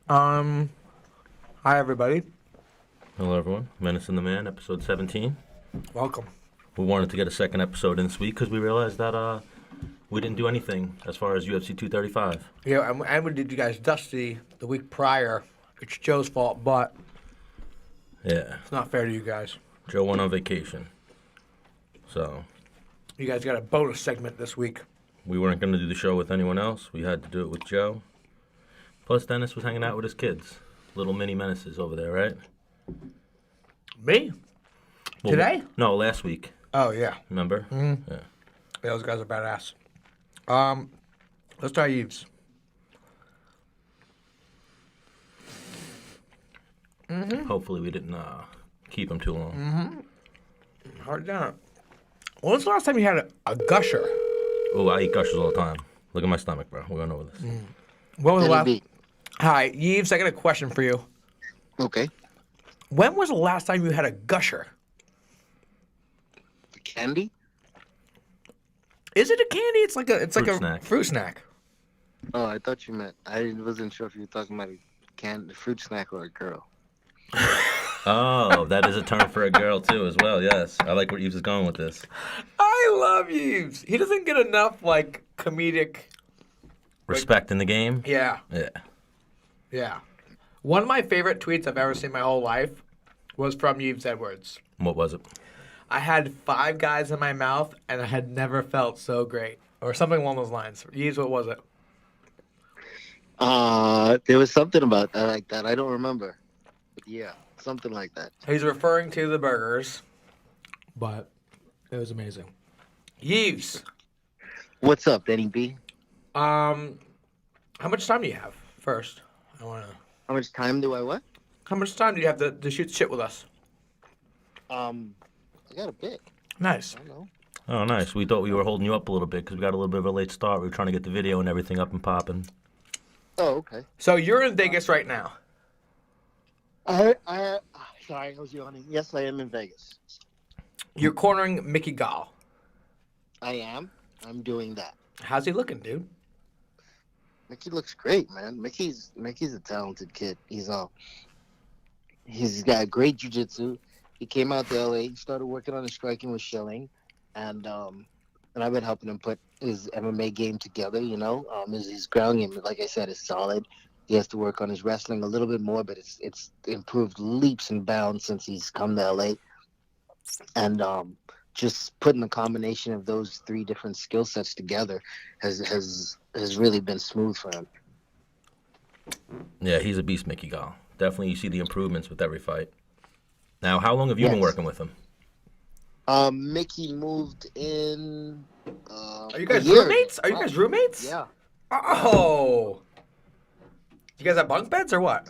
Hi everybody. Hello, everyone. Menace and The Man, episode 17. Welcome. We wanted to get a second episode in this week because we realized that we didn't do anything as far as UFC 235. Yeah, and we did you guys dusty the week prior. It's Joe's fault, but Yeah. it's not fair to you guys. Joe went on vacation. So You guys got a bonus segment this week. we weren't going to do the show with anyone else. We had to do it with Joe. Plus, Dennis was hanging out with his kids. Little mini menaces over there, right? Me? Well, Today? No, last week. Oh yeah. Remember? Mm-hmm. Yeah. Yeah, those guys are badass. Let's try Yves. Hopefully we didn't keep him too long. Hard down. When was the last time you had a gusher? Oh, I eat gushers all the time. Look at my stomach, bro. We're going over this. When was the last? be. Hi, Yves. I got a question for you. Okay. When was the last time you had a gusher? The candy? Is it a candy? It's like a Fruit snack. fruit snack. Oh, I thought you meant. I wasn't sure if you were talking about a fruit snack or a girl. Oh, that is a term for a girl, too, as well. Yes. I like where Yves is going with this. I love Yves. He doesn't get enough like comedic. Respect in the game? Yeah, Yeah. yeah. One of my favorite tweets I've ever seen in my whole life was from Yves Edwards. What was it? I had 5 guys in my mouth and I had never felt so great, or something along those lines. Yves, what was it? There was something about that like that. I don't remember. But yeah, something like that. He's referring to the burgers, but it was amazing. Yves, What's up, Danny B? how much time do you have? First, I wanna. How much time do I what? How much time do you have to shoot shit with us? I got a bit. Nice. I don't know. Oh, nice. We thought we were holding you up a little bit because we got a little bit of a late start. We were trying to get the video and everything up and popping. Oh, okay. So you're in Vegas right now. Sorry, I was yawning. Yes, I am in Vegas. You're cornering Mickey Gall. I am. I'm doing that. How's he looking, dude? Mickey looks great, man. Mickey's a talented kid. He's got great jiu-jitsu. He came out to LA, started working on his striking with Schilling, and I've been helping him put his MMA game together. You know, his ground game, like I said, is solid. He has to work on his wrestling a little bit more, but it's improved leaps and bounds since he's come to LA. And just putting the combination of those 3 different skill sets together has really been smooth for him. Yeah, he's a beast, Mickey Gall. Definitely you see the improvements with every fight. Now, how long have you been working with him? Mickey moved in. Are you guys a year roommates? ago. Are you guys roommates? Yeah. Oh. You guys have bunk beds or what?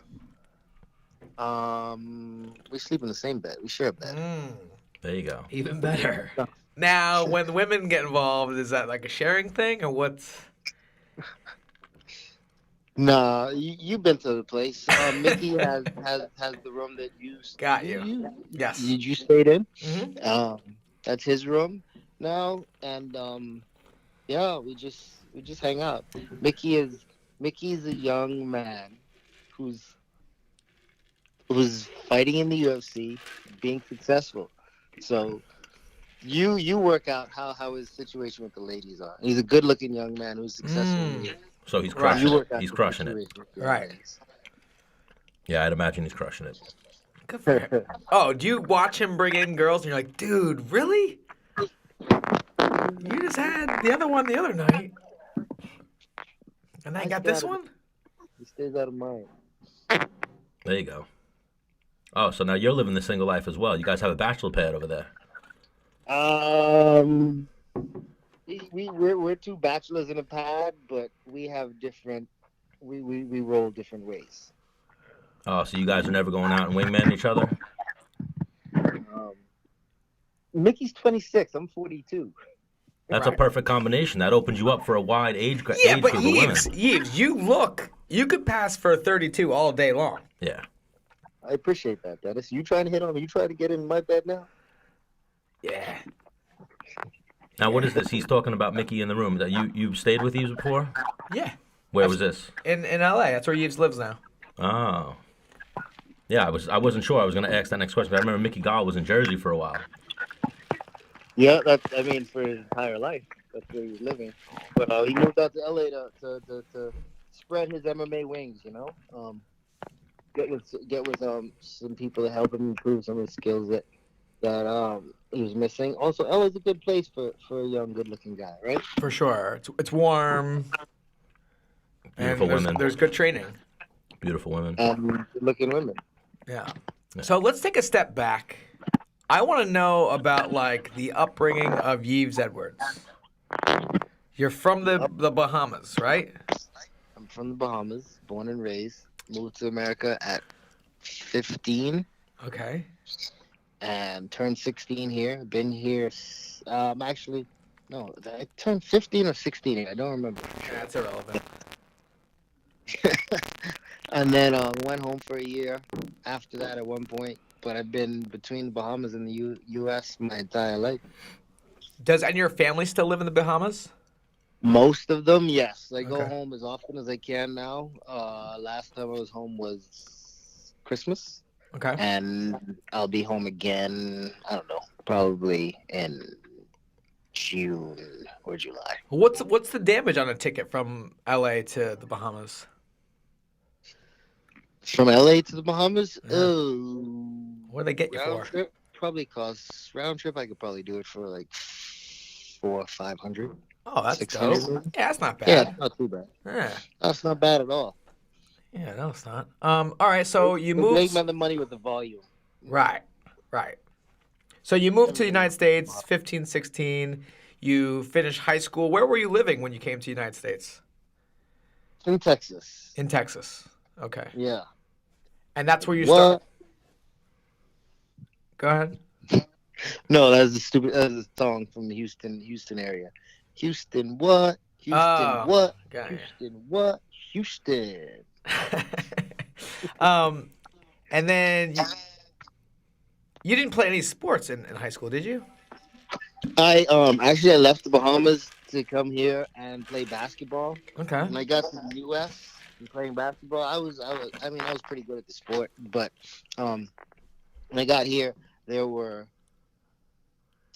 We sleep in the same bed. We share a bed. There you go. Even better. Now, when the women get involved, is that like a sharing thing or what's? Nah, you've been to the place. Mickey has the room that you Got you. Yes. you stayed in. Mm-hmm. That's his room now, and yeah, we just hang out. Mickey's a young man who's fighting in the UFC, being successful. So you work out how his situation with the ladies are. He's a good-looking young man who's successful. So he's Right. crushing it. He's crushing it. Right. Yeah, I'd imagine he's crushing it. Good for him. Oh, do you watch him bring in girls and you're like, dude, really? You just had the other one the other night. And I got this one? He stays out of mind. There you go. Oh, so now you're living the single life as well. You guys have a bachelor pad over there. We're 2 bachelors in a pad, but we have different. We roll different ways. Oh, so you guys are never going out and wingman each other? Mickey's 26. I'm 42. That's a perfect combination. That opens you up for a wide age group Yeah, but of women. Yves, you could pass for 32 all day long. Yeah. I appreciate that, Dennis. You trying to hit on me? You trying to get in my bed now? Yeah. Now, what is this? He's talking about Mickey in the room. That you stayed with Yves before? Yeah. Where was this? In LA. That's where Yves lives now. Oh. Yeah, I wasn't sure I was gonna ask that next question, but I remember Mickey Gall was in Jersey for a while. Yeah, I mean, for his entire life, that's where he was living. But he moved out to LA to spread his MMA wings. Get with some people to help him improve some of the skills that he was missing. Also, LA's a good place for a young, good-looking guy, right? For sure. It's warm and Beautiful women. there's good training. Beautiful women. Good-looking women. Yeah. So let's take a step back. I want to know about like the upbringing of Yves Edwards. You're from the Bahamas, right? I'm from the Bahamas, born and raised. Moved to America at 15 Okay. and turned 16 here. Been here, actually, no, I turned 15 or 16 here. I don't remember. That's irrelevant. And then went home for a year after that at one point. But I've been between the Bahamas and the U.S. my entire life. Does any of your family still live in the Bahamas? Most of them, yes. I go Okay. home as often as I can now. Last time I was home was Christmas. Okay. And I'll be home again, I don't know, probably in June or July. What's the damage on a ticket from LA to the Bahamas? From LA to the Bahamas? Yeah. What do they get you Round for? trip probably costs, round trip I could probably do it for like 400 or 500. Oh, that's 600 dope. maybe? Yeah, that's not Yeah, bad. it's not too bad. Yeah. That's not bad at all. Yeah, no, it's not. All right, so you They moved. make the money with the volume. Right. So you moved to the United States, 15, 16. You finished high school. Where were you living when you came to the United States? In Texas. In Texas. Okay. Yeah. And that's where you What? start. Go ahead. No, that's a song from the Houston area. Houston what? Houston Oh, what? got ya. Houston what? Houston. And then you didn't play any sports in high school, did you? I left the Bahamas to come here and play basketball. Okay. When I got to the U.S. and playing basketball, I was pretty good at the sport. But when I got here, there were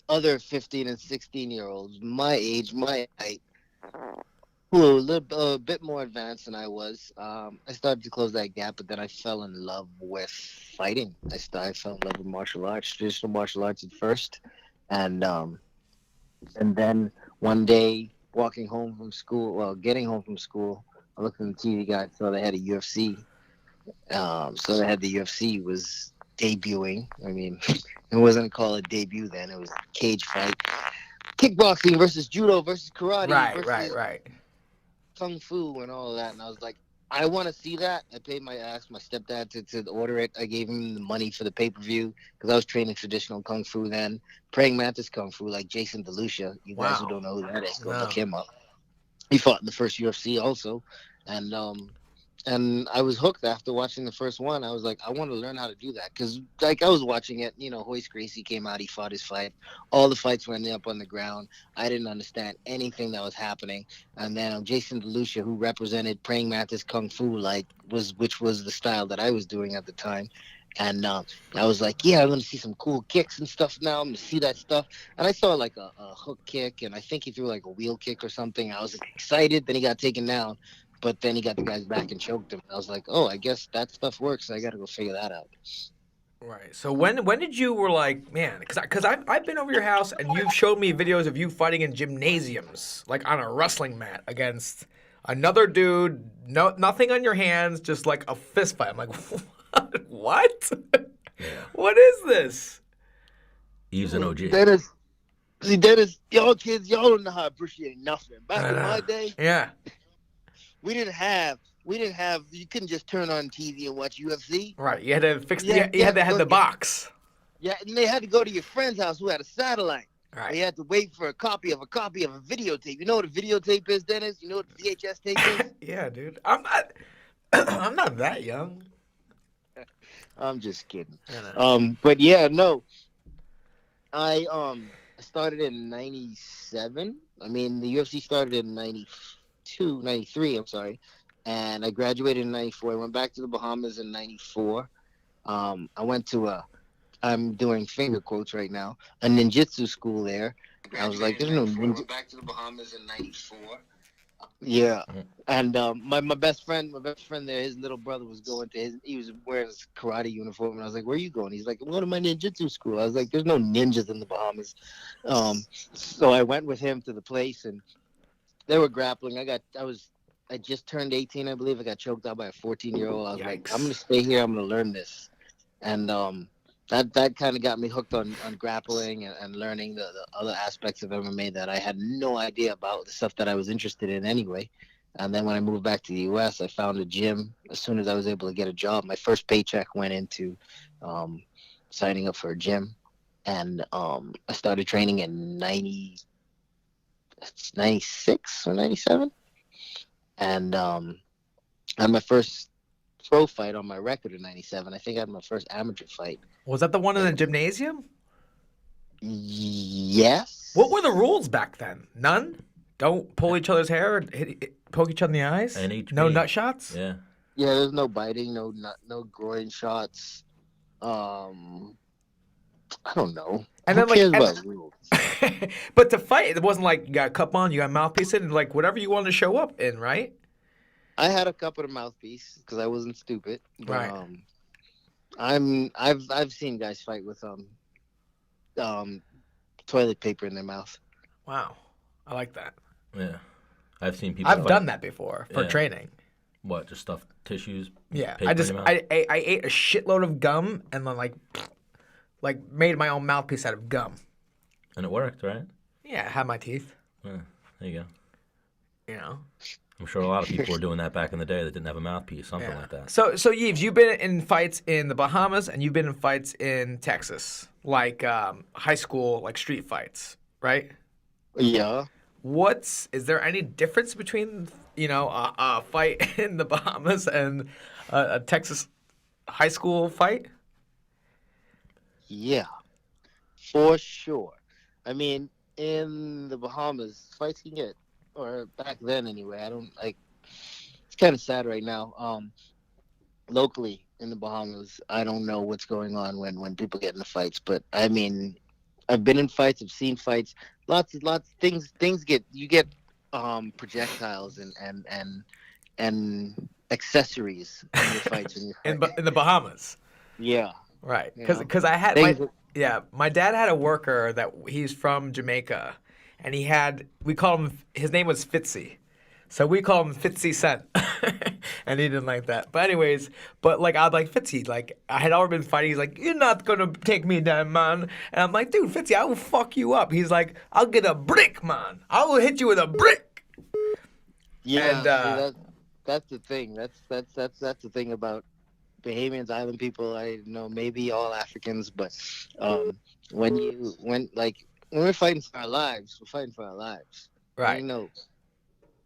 other 15 and 16-year-olds my age, my height, who were a bit more advanced than I was. I started to close that gap, but then I fell in love with fighting. I fell in love with martial arts, traditional martial arts at first, and then one day getting home from school, I looked on the TV guide, saw they had a UFC. So they had the UFC was debuting. I mean, it wasn't called a debut then. It was a cage fight. Kickboxing versus judo versus karate versus Right. kung fu and all of that. And I was like, I want to see that. I paid my stepdad to order it. I gave him the money for the pay-per-view because I was training traditional kung fu then. Praying mantis kung fu like Jason DeLucia. You guys who don't know who that is, go look him up. He fought in the first UFC also. And I was hooked after watching the first one. I was like, I want to learn how to do that. Because, like, I was watching it, Hoist Gracie came out. He fought his fight. All the fights went up on the ground. I didn't understand anything that was happening. And then Jason DeLucia, who represented Praying Mantis Kung Fu, which was the style that I was doing at the time. And I was like, yeah, I'm going to see some cool kicks and stuff now. I'm going to see that stuff. And I saw, like, a hook kick. And I think he threw, like, a wheel kick or something. I was excited. Then he got taken down. But then he got the guy's back and choked him. I was like, oh, I guess that stuff works. I got to go figure that out. Right. So when did you were like, man, because I've been over your house and you've showed me videos of you fighting in gymnasiums, like on a wrestling mat against another dude, nothing on your hands, just like a fist fight. I'm like, what? Yeah. What is this? Yves and OG. Dennis, y'all kids, y'all don't know how to appreciate nothing. Back in my day, Yeah. we didn't have, you couldn't just turn on TV and watch UFC. Right. You had to fix. Yeah, you had to have the box. Yeah, and they had to go to your friend's house who had a satellite. Right. They had to wait for a copy of a videotape. You know what a videotape is, Dennis? You know what a VHS tape is? Yeah, dude. I'm not that young. I'm just kidding. I know. But yeah, no. I started in 97. I mean, the UFC started in 92, 93, I'm sorry. and I graduated in '94. I went back to the Bahamas in '94. I went to I'm doing finger quotes right now, a ninjutsu school there. I was like, there's no ninja. I went back to the Bahamas in '94. Yeah, and my best friend there, his little brother was going to he was wearing his karate uniform, and I was like, where are you going? He's like, I'm going to my ninjutsu school. I was like, there's no ninjas in the Bahamas. So I went with him to the place, and they were grappling. I just turned 18, I believe. I got choked out by a 14-year-old. I was like, I'm gonna stay here. I'm gonna learn this, and that kind of got me hooked on grappling and learning the other aspects of MMA that I had no idea about, the stuff that I was interested in anyway. And then when I moved back to the U.S., I found a gym as soon as I was able to get a job. My first paycheck went into signing up for a gym, and I started training in 96 or 97, and I had my first pro fight on my record in '97. I think I had my first amateur fight. Was that the one in the gymnasium? Yes. What were the rules back then? None? Don't pull each other's hair or poke each other in the eyes? NHP. No nut shots? Yeah. Yeah, there's no biting, no groin shots. I don't know. And Who then, cares about rules? But to fight, it wasn't like you got a cup on, you got a mouthpiece in, like whatever you wanted to show up in, right? I had a cup of the mouthpiece because I wasn't stupid. But, Right. I've seen guys fight with toilet paper in their mouth. Wow. I like that. Yeah. I've seen people. I've done that before for Yeah. training. What? Just stuff, tissues. Yeah. Paper I in just your mouth? I ate a shitload of gum and then like made my own mouthpiece out of gum. And it worked, right? Yeah, I had my teeth. Yeah. There you go. You know. I'm sure a lot of people were doing that back in the day that didn't have a mouthpiece, something Yeah. like that. So Yves, you've been in fights in the Bahamas and you've been in fights in Texas, like high school, like street fights, right? Yeah. Is there any difference between a fight in the Bahamas and a Texas high school fight? Yeah. For sure. I mean, in the Bahamas, fights can get, or back then anyway, I don't like. It's kind of sad right now. Locally in the Bahamas, I don't know what's going on when people get into fights, but I mean, I've been in fights, I've seen fights, lots of things you get projectiles and accessories in your fights when you fight. In the Bahamas, Yeah. right? You know, Because I had things my dad had a worker that he's from Jamaica, and we call him, his name was Fitzy. So we call him Fitzy Cent. And he didn't like that. But anyways, like I'd like Fitzy, like I had already been fighting. He's like, you're not gonna take me down, man. And I'm like, dude, Fitzy, I will fuck you up. He's like, I'll get a brick, man. I will hit you with a brick. Yeah, And, that's the thing. That's the thing about Bahamians, island people. I know maybe all Africans, but when we're fighting for our lives, we're fighting for our lives. Right. You know,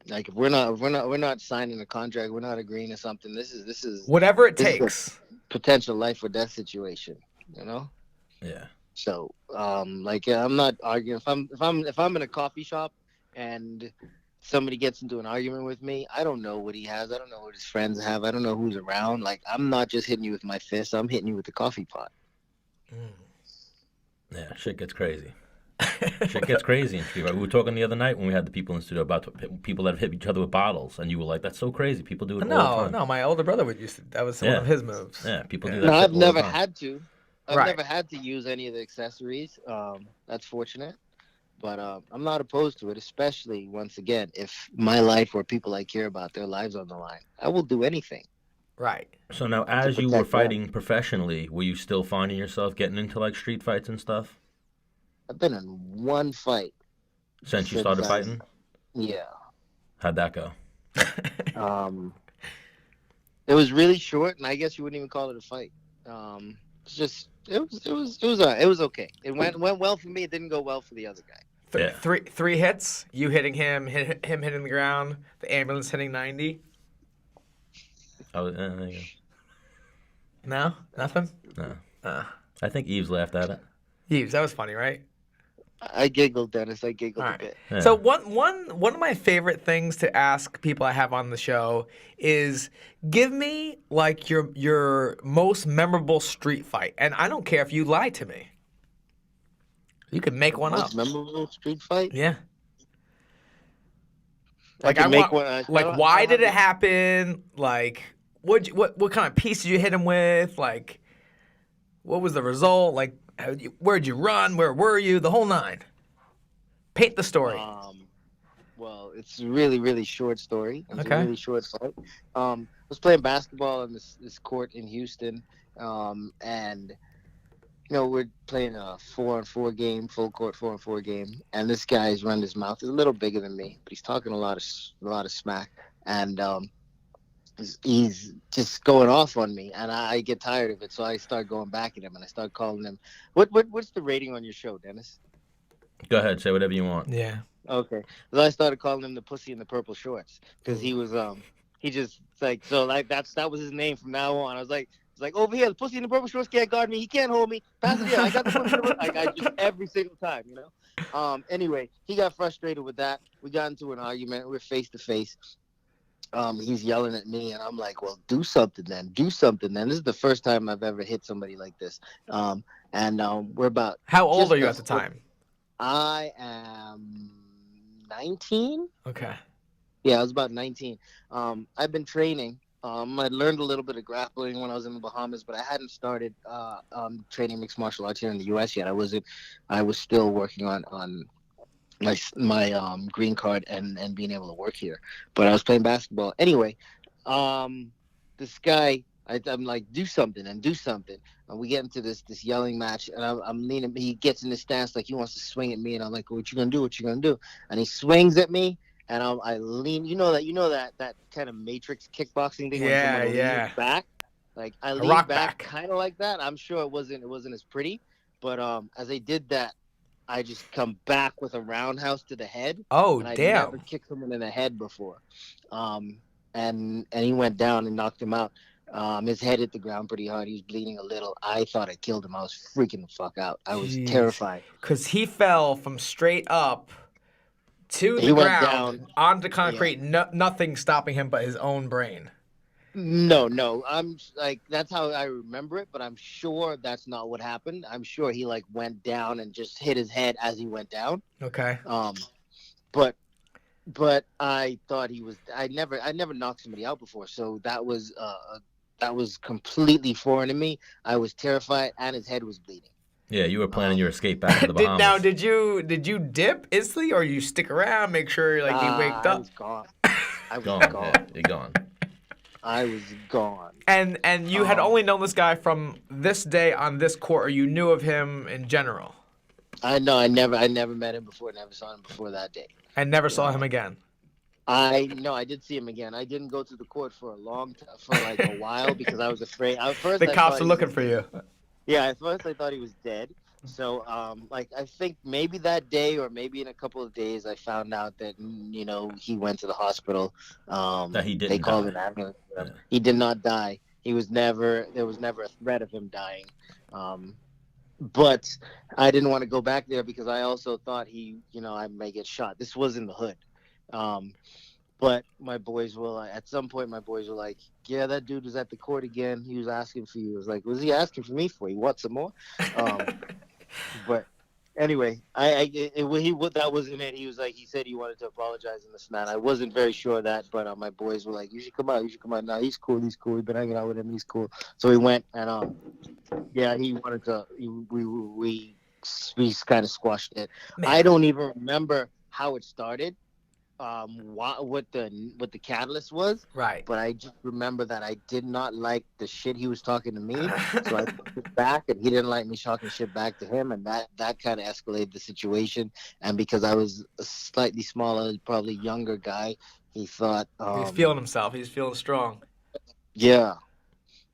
like if we're not signing a contract, we're not agreeing to something. This is Whatever it this is a takes. potential life or death situation. You know. Yeah. So I'm not arguing. If I'm in a coffee shop and somebody gets into an argument with me, I don't know what he has. I don't know what his friends have. I don't know who's around. Like, I'm not just hitting you with my fist. I'm hitting you with the coffee pot. Yeah, shit gets crazy. Shit gets crazy in street fight. We were talking the other night when we had the people in the studio about people that have hit each other with bottles, and you were like, "That's so crazy. People do it all the time." No, my older brother that was one of his moves. Yeah, people do that. No, shit I've all the never time. had to. I've Right. never had to use any of the accessories. That's fortunate. But I'm not opposed to it, especially, once again, if my life or people I care about, their lives on the line. I will do anything. Right. So now, as you were protect them. fighting professionally, were you still finding yourself getting into like street fights and stuff I've been in one fight. since you Since started I- fighting? Yeah. How'd that go? It was really short, and I guess you wouldn't even call it a fight. It's just it was okay. It went well for me. It didn't go well for the other guy. Yeah. Three hits. You hitting him, him hitting the ground. The ambulance hitting 90. Oh, there you No, nothing. go. No. I think Yves laughed at it. Yves, that was funny, right? I giggled, Dennis. I giggled All a right. bit. Yeah. So one of my favorite things to ask people I have on the show is give me like your most memorable street fight, and I don't care if you lie to me. You can make one up. Most memorable street fight? Yeah. I Like I can make want. one. Like I why don't did have it happen? Like what kind of piece did you hit him with? Like what was the result? Like where'd you run? Where were you? The whole nine. Paint the story. Well, it's a really, really short story. It's Okay. a really short fight. I was playing basketball in this court in Houston, and we're playing a 4-on-4 game, full court 4-on-4 game, and this guy's run his mouth. He's a little bigger than me, but he's talking a lot of smack, and he's just going off on me, and I get tired of it, so I start going back at him, and I start calling him. What's the rating on your show, Dennis? Go ahead, say whatever you want. Yeah. Okay, so I started calling him the pussy in the purple shorts because he was he just like so like that was his name from now on. I was like. It's like, over here, the pussy in the purple shorts can't guard me. He can't hold me. Pass it here. I got the pussy in the purple. I just every single time, Anyway, he got frustrated with that. We got into an argument. We're face to face. He's yelling at me, and I'm like, well, do something then. Do something then. This is the first time I've ever hit somebody like this. We're about. How old just are you at the time? I am 19. Okay. Yeah, I was about 19. I've been training. I learned a little bit of grappling when I was in the Bahamas, but I hadn't started training mixed martial arts here in the U.S. yet. I was still working on my green card and being able to work here. But I was playing basketball anyway. This guy, I'm like, do something and do something. And we get into this yelling match, and I'm leaning. He gets in this stance like he wants to swing at me, and I'm like, what you gonna do? What you gonna do? And he swings at me. And I lean, that kind of matrix kickboxing thing. Yeah, when someone yeah. leans back, like I A lean rock back, back. kind of like that. I'm sure it wasn't as pretty, but as I did that, I just come back with a roundhouse to the head. Oh, and I'd damn. never kicked someone in the head before, and he went down and knocked him out. His head hit the ground pretty hard. He was bleeding a little. I thought I killed him. I was freaking the fuck out. I was Jeez. terrified. Because he fell from straight up to He the went ground down. onto concrete. Nothing stopping him but his own brain. No. I'm like, that's how I remember it, but I'm sure that's not what happened. I'm sure he like went down and just hit his head as he went down. Okay. But I thought he was. I never knocked somebody out before, so that was completely foreign to me. I was terrified, and his head was bleeding. Yeah, you were planning your escape back to the Bahamas. Now, did you dip instantly, or you stick around, make sure like he waked I up? was gone. I was Gone. gone. Yeah, you're gone. I was gone. And you had only known this guy from this day on this court, or you knew of him in general? I know. I never met him before. Never saw him before that day. And never saw him again. I did see him again. I didn't go to the court for like a while because I was afraid. The cops are looking for you. Yeah, at first I thought he was dead. So, I think maybe that day or maybe in a couple of days, I found out that he went to the hospital. That he didn't They called die. an ambulance. Yeah. He did not die. There was never a threat of him dying. But I didn't want to go back there because I also thought I may get shot. This was in the hood. But my boys at some point, my boys were like, yeah, that dude was at the court again. He was asking for you. I was like, was he asking for me for? You want some more? But anyway, that wasn't it. He said he wanted to apologize and this and that. I wasn't very sure of that, but my boys were like, you should come out. No, he's cool. We've been hanging out with him. He's cool. So we went, and he wanted to. We kind of squashed it. Man. I don't even remember how it started. What the catalyst was, Right. but I just remember that I did not like the shit he was talking to me, so I pushed back, and he didn't like me talking shit back to him, and that kind of escalated the situation. And because I was a slightly smaller, probably younger guy, he thought He's feeling himself. He's feeling strong. yeah.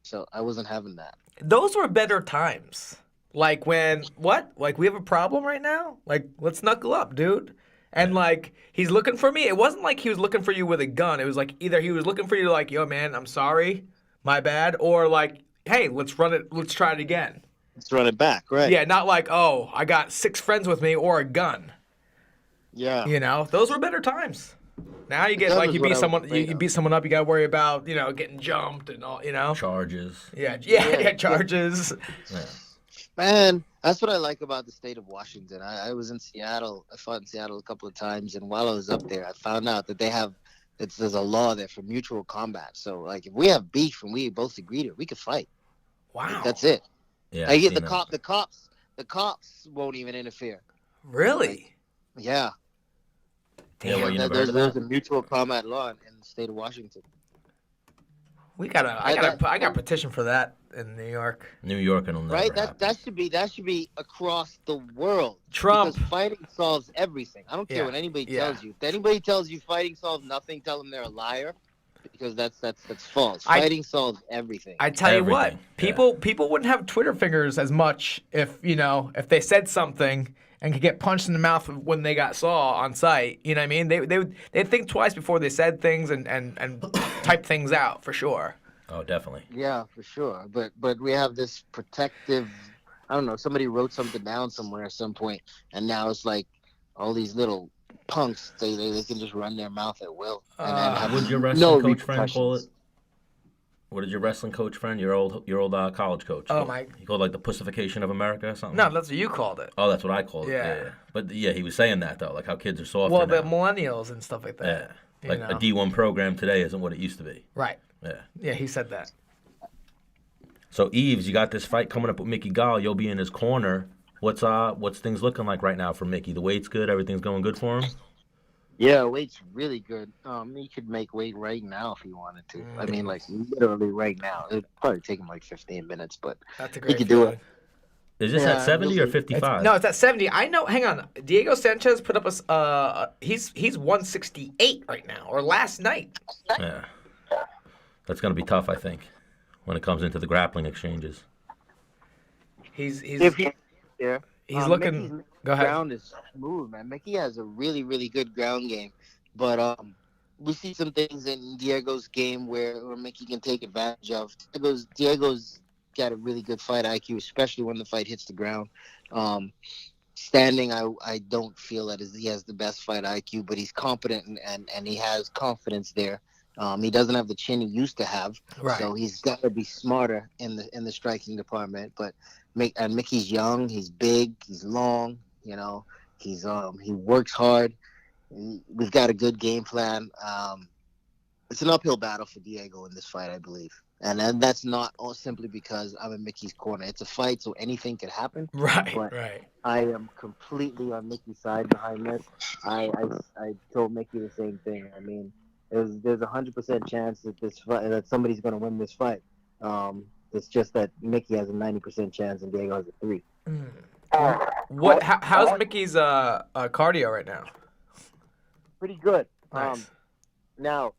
So I wasn't having that. Those were better times. Like when Like we have a problem right now? Like let's knuckle up, dude. And like he's looking for me. It wasn't like he was looking for you with a gun. It was like either he was looking for you like, yo man, I'm sorry, my bad, or like, hey, let's run it, let's try it again. Let's run it back, right? Yeah, not like, oh, I got 6 friends with me or a gun. Yeah. You know, those were better times. Now you get That like was you what beat I was someone, afraid you of. beat someone up, you got to worry about getting jumped and all, Charges. Yeah, charges. Yeah. Man, that's what I like about the state of Washington. I was in Seattle. I fought in Seattle a couple of times, and while I was up there, I found out that there's a law there for mutual combat. So, like, if we have beef and we both agree to it, we could fight. Wow, Like, that's it. Yeah. I I've get seen the cops won't even interfere. really? Yeah. Yeah, well, you There- never heard of there's that? a mutual combat law in the state of Washington. I got a petition for that in New York. New York, it'll never Right? happen. That should be across the world. Trump. Because fighting solves everything. I don't care Yeah, what anybody yeah. tells you. If anybody tells you fighting solves nothing, tell them they're a liar. Because that's false. I- Fighting solves everything. I tell you what, Everything, yeah. people wouldn't have Twitter fingers as much if they said something and could get punched in the mouth when they got saw on site. You know what I mean? They'd think twice before they said things and type things out for sure. Oh, definitely. Yeah, for sure. But we have this protective. I don't know. Somebody wrote something down somewhere at some point, and now it's like all these little punks. They can just run their mouth at will. And then have What did your no wrestling coach friend call it? repercussions. What did your wrestling coach friend, your old college coach? Oh, call- my- He called like the pussification of America or something. No, that's what you called it. Oh, that's what I called it. Yeah. Yeah. But yeah, he was saying that though, like how kids are softer Well, now. the millennials and stuff like that. Yeah. Like you a know? D1 program today isn't what it used to be. Right. Yeah. Yeah, he said that. So Yves, you got this fight coming up with Mickey Gall. You'll be in his corner. What's things looking like right now for Mickey? The weight's good. Everything's going good for him. Yeah, weight's really good. He could make weight right now if he wanted to. I mean, like literally right now. It'd probably take him like 15 minutes, but That's a he great could do feeling. it. Is this Yeah, at 70 or it's- 55? No, it's at 70. I know. Hang on. Diego Sanchez put up he's 168 right now, or last night. Yeah. That's going to be tough, I think, when it comes into the grappling exchanges. He's If he's there, he's looking. Mickey's Go ahead. ground is smooth, man. Mickey has a really, really good ground game, but we see some things in Diego's game where Mickey can take advantage of. Diego's got a really good fight IQ, especially when the fight hits the ground. Standing, I don't feel that he has the best fight IQ, but he's competent and he has confidence there. He doesn't have the chin he used to have, Right. so he's got to be smarter in the striking department. But Mickey's young, he's big, he's long. You know, he works hard. We've got a good game plan. It's an uphill battle for Diego in this fight, I believe. And that's not all simply because I'm in Mickey's corner. It's a fight, so anything could happen. Right. But Right. I am completely on Mickey's side behind this. I told Mickey the same thing. I mean, there's 100% chance that that somebody's going to win this fight. It's just that Mickey has a 90% chance and Diego has a 3. How's Mickey's cardio right now? Pretty good. Nice. Now,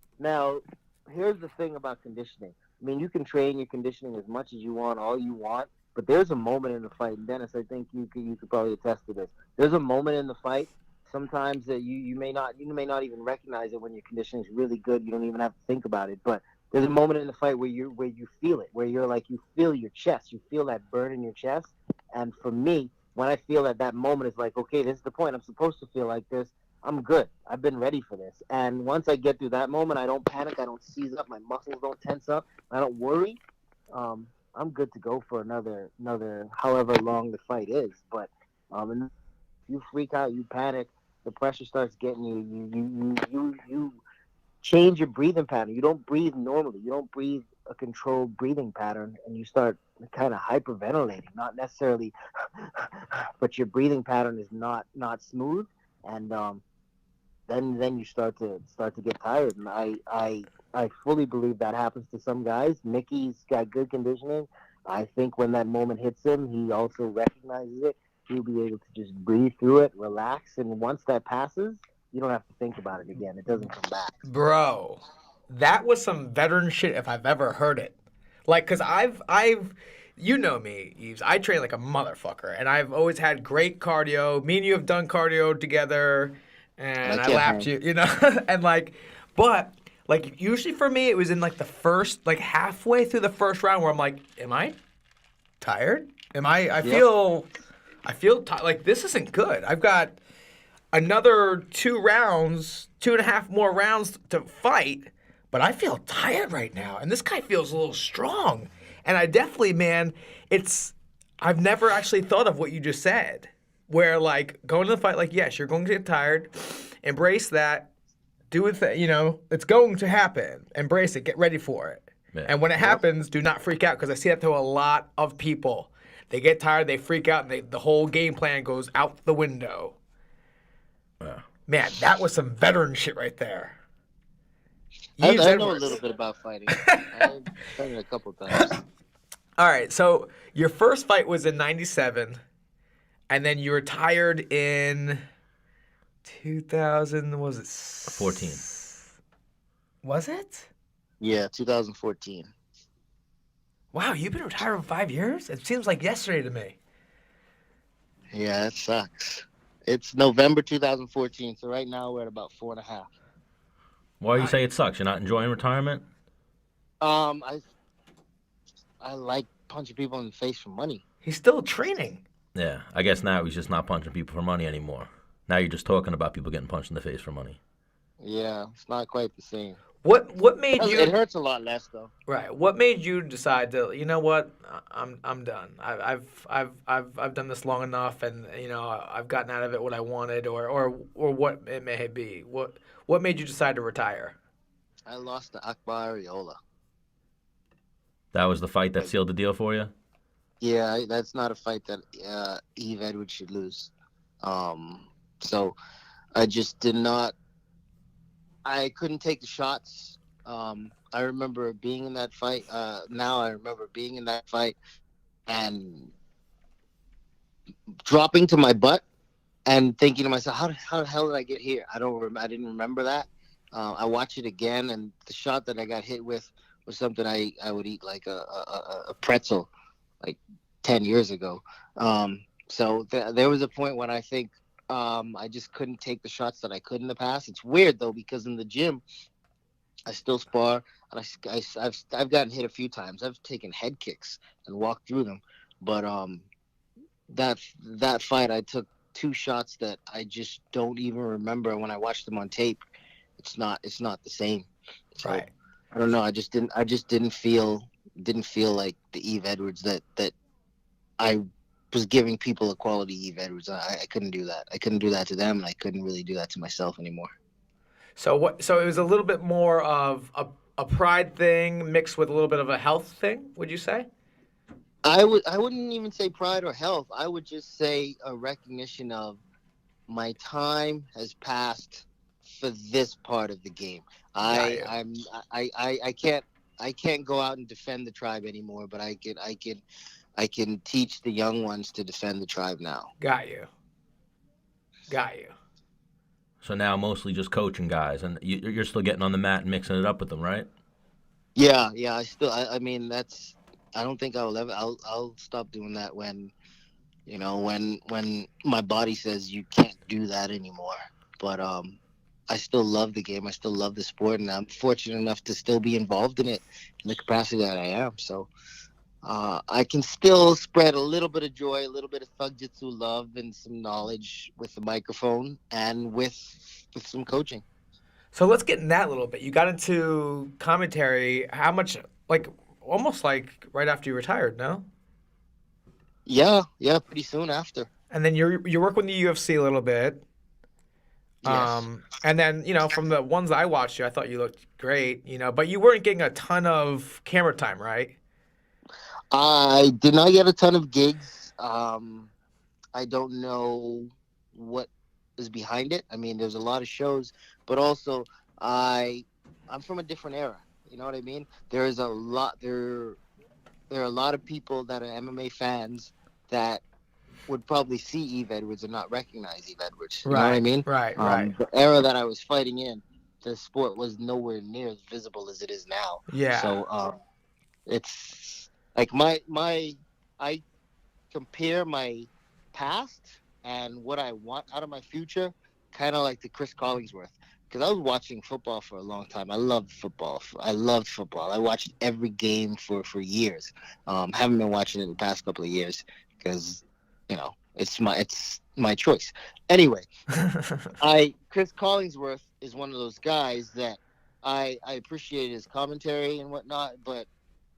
here's the thing about conditioning. I mean, you can train your conditioning as much as you want, all you want, but there's a moment in the fight, and Dennis, I think you could probably attest to this. There's a moment in the fight sometimes that you may not even recognize it when your conditioning is really good. You don't even have to think about it, but there's a moment in the fight where you feel it, where you're like, you feel your chest, you feel that burn in your chest. And for me, when I feel that moment is like, okay, this is the point. I'm supposed to feel like this. I'm good. I've been ready for this. And once I get through that moment, I don't panic. I don't seize up. My muscles don't tense up. I don't worry. I'm good to go for another however long the fight is. But and you freak out, you panic, the pressure starts getting you. You change your breathing pattern. You don't breathe normally. You don't breathe a controlled breathing pattern, and you start kind of hyperventilating. Not necessarily, but your breathing pattern is not smooth, and then you start to get tired. And I fully believe that happens to some guys. Mickey's got good conditioning. I think when that moment hits him, he also recognizes it. He'll be able to just breathe through it, relax, and once that passes, you don't have to think about it again. It doesn't come back. Bro, that was some veteran shit if I've ever heard it. Like, cause I've you know me, Yves. I train like a motherfucker, and I've always had great cardio. Me and you have done cardio together, and I lapped you, you know, and but usually for me it was in like the first, like halfway through the first round where I'm like, am I tired? I Yep. feel like this isn't good. I've got another 2.5 more rounds to fight, but I feel tired right now. And this guy feels a little strong. And I definitely, man, I've never actually thought of what you just said. Where, like, going to the fight, like, yes, you're going to get tired. Embrace that. Do it, it's going to happen. Embrace it. Get ready for it. Yeah. And when it happens, do not freak out, because I see that to a lot of people. They get tired, they freak out, and the whole game plan goes out the window. Yeah. Man, that was some veteran shit right there. I Yves know a Edwards. little bit about fighting. I've done it a couple times. All right, so your first fight was in 97, and then you retired in 2000, was it? 14. Was it? Yeah, 2014. Wow, you've been retired for 5 years? It seems like yesterday to me. Yeah, it sucks. It's November 2014, so right now we're at about 4.5. Why do you say it sucks? You're not enjoying retirement? I like punching people in the face for money. He's still training. Yeah, I guess now he's just not punching people for money anymore. Now you're just talking about people getting punched in the face for money. Yeah, it's not quite the same. What made you? It hurts a lot less though. Right. What made you decide to? You know what? I'm done. I've done this long enough, and I've gotten out of it what I wanted, or what it may be. What made you decide to retire? I lost to Akbar Ariola. That was the fight that sealed the deal for you? Yeah, that's not a fight that Yves Edwards should lose. So I just did not. I couldn't take the shots. I remember being in that fight. Now I remember being in that fight and dropping to my butt and thinking to myself, how the hell did I get here? I didn't remember that. I watched it again, and the shot that I got hit with was something I would eat like a pretzel like 10 years ago. So there was a point when I think I just couldn't take the shots that I could in the past. It's weird though, because in the gym I still spar, and I've gotten hit a few times. I've taken head kicks and walked through them, but that fight I took 2 shots that I just don't even remember. When I watched them on tape, it's not the same. So, Right. I don't know. I just didn't feel like the Yves Edwards that I was giving people a quality Yves Edwards. I couldn't do that. I couldn't do that to them, and I couldn't really do that to myself anymore. So it was a little bit more of a pride thing mixed with a little bit of a health thing, would you say? I wouldn't even say pride or health. I would just say a recognition of my time has passed for this part of the game. I can't go out and defend the tribe anymore, but I can teach the young ones to defend the tribe now. Got you. So now mostly just coaching guys, and you're still getting on the mat and mixing it up with them, right? Yeah. I mean, that's. I don't think I will ever. I'll stop doing that when my body says you can't do that anymore. But I still love the game. I still love the sport, and I'm fortunate enough to still be involved in it in the capacity that I am. So I can still spread a little bit of joy, a little bit of thug jitsu love, and some knowledge with the microphone and with some coaching. So let's get in that a little bit. You got into commentary. How much? Almost like right after you retired, no? Yeah, pretty soon after. And then you work with the UFC a little bit. Yes. And then, from the ones I watched you, I thought you looked great, but you weren't getting a ton of camera time, right? I did not get a ton of gigs. I don't know what is behind it. I mean, there's a lot of shows, but also I'm from a different era. You know what I mean? There are a lot of people that are MMA fans that would probably see Yves Edwards and not recognize Yves Edwards. You know what I mean? Right. The era that I was fighting in, the sport was nowhere near as visible as it is now. Yeah. So it's like I compare my past and what I want out of my future, kind of like the Chris Collingsworth. Because I was watching football for a long time. I loved football. I watched every game for years. Haven't been watching it the past couple of years. because, it's my choice. Anyway, Chris Collinsworth is one of those guys that I appreciate his commentary and whatnot, but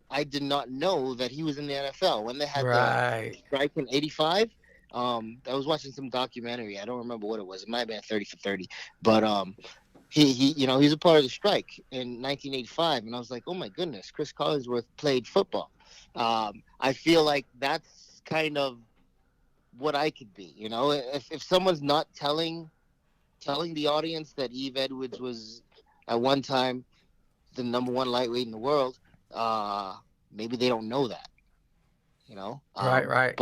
I did not know that he was in the NFL when they had the strike in '85. I was watching some documentary. I don't remember what it was. It might have been 30 for 30, but he's a part of the strike in 1985, and I was like, oh my goodness, Chris Collinsworth played football. I feel like that's kind of what I could be. If someone's not telling the audience that Yves Edwards was at one time the number one lightweight in the world, maybe they don't know that. Right.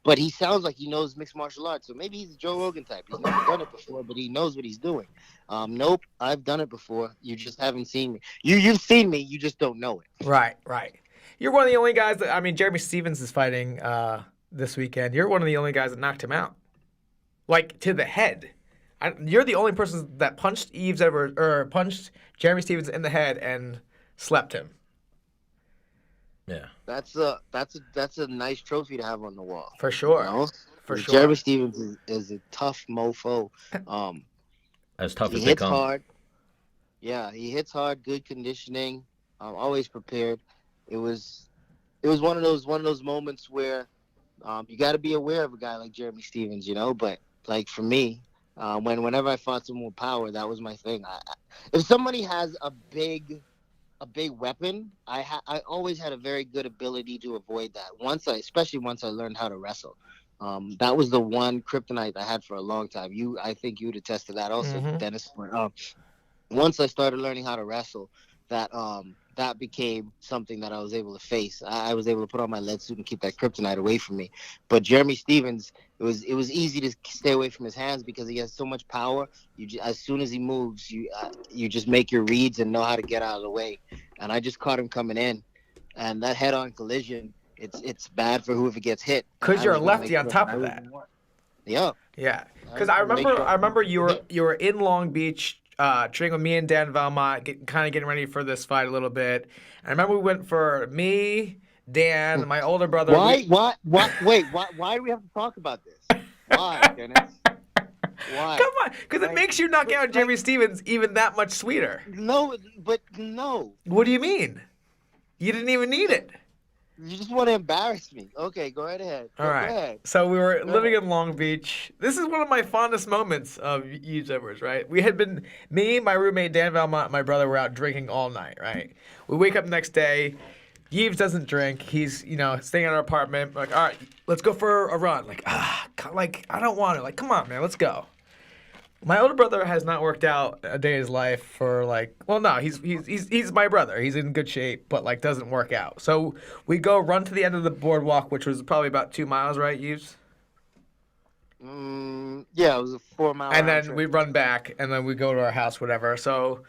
But he sounds like he knows mixed martial arts, so maybe he's a Joe Rogan type. He's never done it before, but he knows what he's doing. Nope, I've done it before. You just haven't seen me. You've seen me, you just don't know it. Right. You're one of the only guys that, Jeremy Stevens is fighting this weekend. You're one of the only guys that knocked him out, like to the head. You're the only person that punched Yves Edwards or punched Jeremy Stevens in the head and slept him. Yeah, that's a nice trophy to have on the wall. For sure. For sure. Jeremy Stevens is a tough mofo. As tough he as they hits come. hard. Yeah, he hits hard. Good conditioning. Always prepared. It was one of those moments where you got to be aware of a guy like Jeremy Stevens, But like for me, whenever I fought someone with power, that was my thing. If somebody has a big weapon, I always had a very good ability to avoid that. Especially once I learned how to wrestle. That was the one kryptonite I had for a long time. I think you would attest to that also, Dennis. Once I started learning how to wrestle, that became something that I was able to face. I was able to put on my lead suit and keep that kryptonite away from me. But Jeremy Stevens, it was easy to stay away from his hands because he has so much power. As soon as he moves, you just make your reads and know how to get out of the way. And I just caught him coming in, and that head-on collision, it's bad for whoever gets hit. Because you're a lefty on top of that. Yeah. Yeah. Because I remember you were in Long Beach. Training with me and Dan Valmont, getting ready for this fight a little bit. I remember we went for me, Dan, my older brother. Wait, why do we have to talk about this? Why, Dennis? Why? Come on, because it makes you knock out Jeremy Stevens even that much sweeter. No, but no. What do you mean? You didn't even need it. You just want to embarrass me. Okay, go right ahead. All right. Go ahead. So we were living in Long Beach. This is one of my fondest moments of Yves Edwards, right? We had been, me, my roommate, Dan Valmont, my brother were out drinking all night, right? We wake up the next day. Yves doesn't drink. He's, staying in our apartment. We're like, all right, let's go for a run. I don't want to. Come on, man, let's go. My older brother has not worked out a day in his life for he's my brother. He's in good shape, but doesn't work out. So we go run to the end of the boardwalk, which was probably about 2 miles, right, Yves? Yeah, it was a 4 mile. And then trip. we run back, and then we go to our house, whatever. So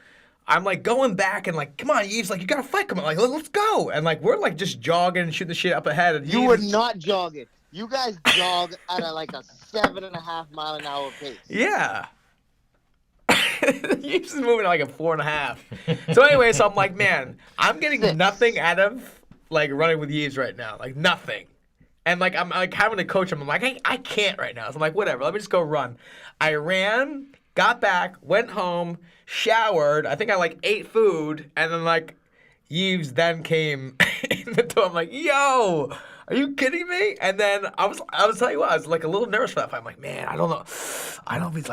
I'm going back and come on, Yves, you gotta fight, come on, let's go. And we're just jogging and shooting the shit up ahead. And you were not jogging. You guys jog at a 7.5 mile an hour pace. Yeah. Yves is moving at a 4.5. So anyway, I'm like, man, I'm getting nothing out of running with Yves right now, nothing. And I'm having to coach him. I'm like, I can't right now. So I'm like, whatever, let me just go run. I ran, got back, went home, showered. I think I ate food, and then Yves then came in the door. I'm like, yo, are you kidding me? And then I was telling you what, I was a little nervous for that fight. I'm like, man, I don't know. I don't know if he's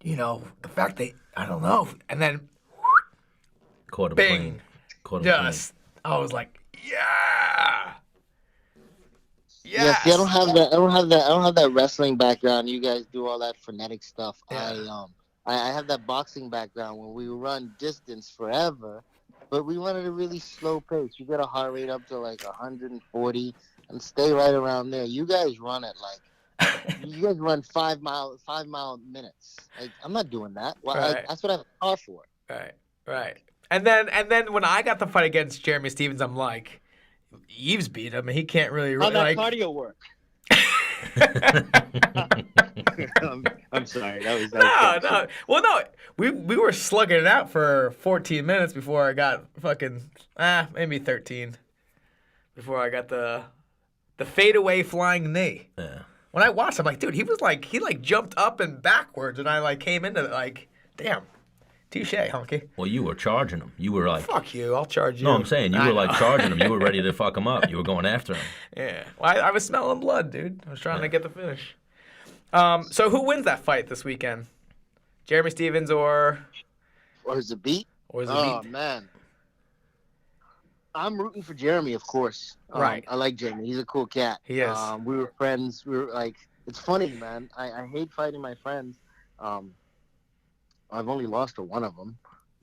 the fact that I don't know. And then caught him bing. clean. Caught him Just clean. I was like, yeah. Yes. Yeah, see, I don't have that wrestling background. You guys do all that frenetic stuff. Yeah. I have that boxing background where we run distance forever, but we run at a really slow pace. You get a heart rate up to 140 and stay right around there. You guys run at you guys run 5 mile minutes. I'm not doing that. Well, Right. That's what I have a car for. Right. And then when I got the fight against Jeremy Stevens, I'm like, Yves beat him, and he can't really How'd that cardio work? I'm sorry. That was no. Well, no, we were slugging it out for 14 minutes before I got fucking maybe 13 before I got the The fadeaway flying knee. Yeah. When I watched, I'm like, dude, he jumped up and backwards, and I came into it like, damn, touche, honky. Well, you were charging him. You were like, fuck you, I'll charge you. No, I'm saying you were like charging him. You were ready to fuck him up. You were going after him. Yeah, well, I was smelling blood, dude. I was trying to get the finish. So who wins that fight this weekend? Jeremy Stephens or Zabit? Zabit? Oh man, I'm rooting for Jeremy, of course. Right. I like Jeremy. He's a cool cat. He is. We were friends. We were like, it's funny, man. I hate fighting my friends. I've only lost to one of them.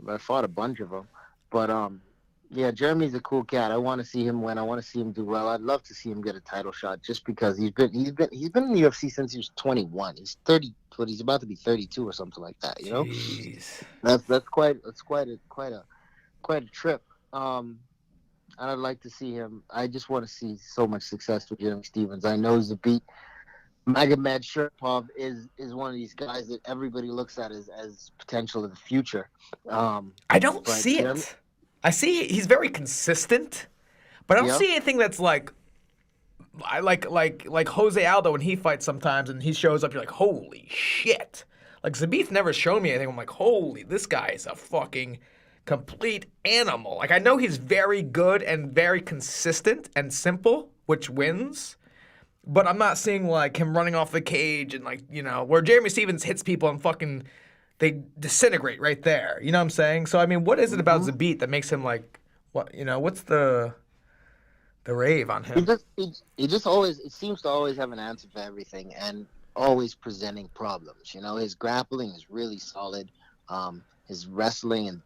I fought a bunch of them, but yeah, Jeremy's a cool cat. I want to see him win. I want to see him do well. I'd love to see him get a title shot, just because he's been in the UFC since he was 21. He's 30, but he's about to be 32 or something like that. You know, Jeez. that's quite a trip. And I'd like to see him. I just want to see so much success with Jeremy Stephens. I know Zabit Magomed Sharipov is one of these guys that everybody looks at as potential in the future. I don't see it. I see he's very consistent, but I don't see anything that's like Jose Aldo when he fights sometimes and he shows up. You're like, holy shit! Like Zabit's never shown me anything. I'm like, holy, this guy is a fucking complete animal. Like I know he's very good and very consistent and simple, which wins. But I'm not seeing like him running off the cage and like, you know, where Jeremy Stephens hits people and fucking they disintegrate right there. You know what I'm saying? So I mean, what is it about Zabit that makes him like what, you know, what's the rave on him? He just always, it seems to always have an answer for everything and always presenting problems. You know, his grappling is really solid. His wrestling and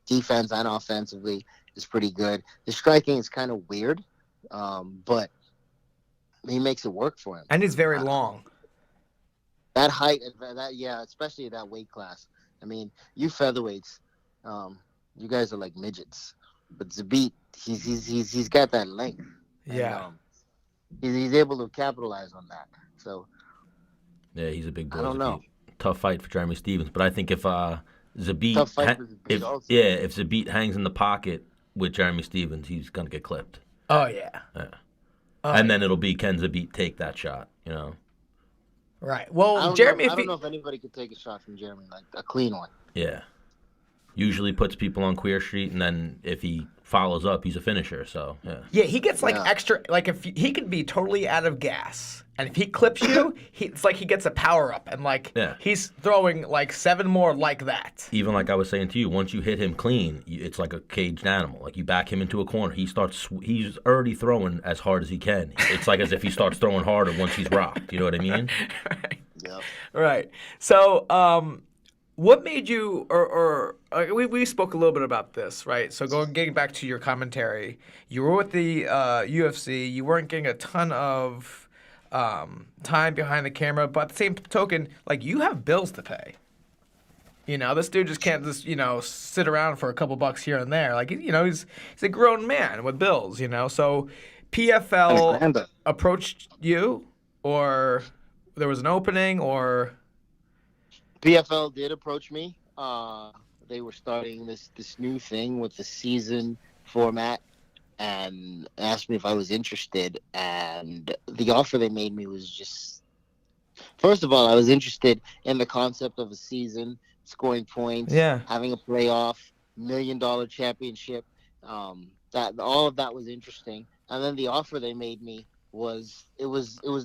defense and offensively is pretty good. His striking is kind of weird, but he makes it work for him. And he's very long. That height, especially at that weight class. I mean, you featherweights, you guys are like midgets. But Zabit, he's got that length. Yeah. And, he's able to capitalize on that. So. Yeah, he's a big boy. I don't know. Tough fight for Jeremy Stephens, but I think if Zabit, tough fight for Zabit if Zabit hangs in the pocket with Jeremy Stephens, he's gonna get clipped. Oh yeah. And then it'll be, can Zabit take that shot? You know. Right. Well, I don't know if anybody could take a shot from Jeremy, like a clean one. Yeah. Usually puts people on Queer Street, and then if he follows up, he's a finisher. So yeah. Yeah, he gets like extra. Like if he could be totally out of gas, and if he clips you, it's like he gets a power up, and like he's throwing like 7 more like that. Even like I was saying to you, once you hit him clean, it's like a caged animal. Like you back him into a corner, he's already throwing as hard as he can. It's like as if he starts throwing harder once he's rocked. You know what I mean? Right. Yep. Right. So, what made you, we spoke a little bit about this, right? So getting back to your commentary, you were with the UFC, you weren't getting a ton of time behind the camera, but at the same token, like you have bills to pay. You know, this dude just can't sit around for a couple bucks here and there. Like, you know, he's a grown man with bills, you know. So PFL approached you, or there was an opening, or... PFL did approach me. They were starting this new thing with the season format and asked me if I was interested. And the offer they made me was just... First of all, I was interested in the concept of a season, scoring points, having a playoff, $1 million championship. That all of that was interesting. And then the offer they made me was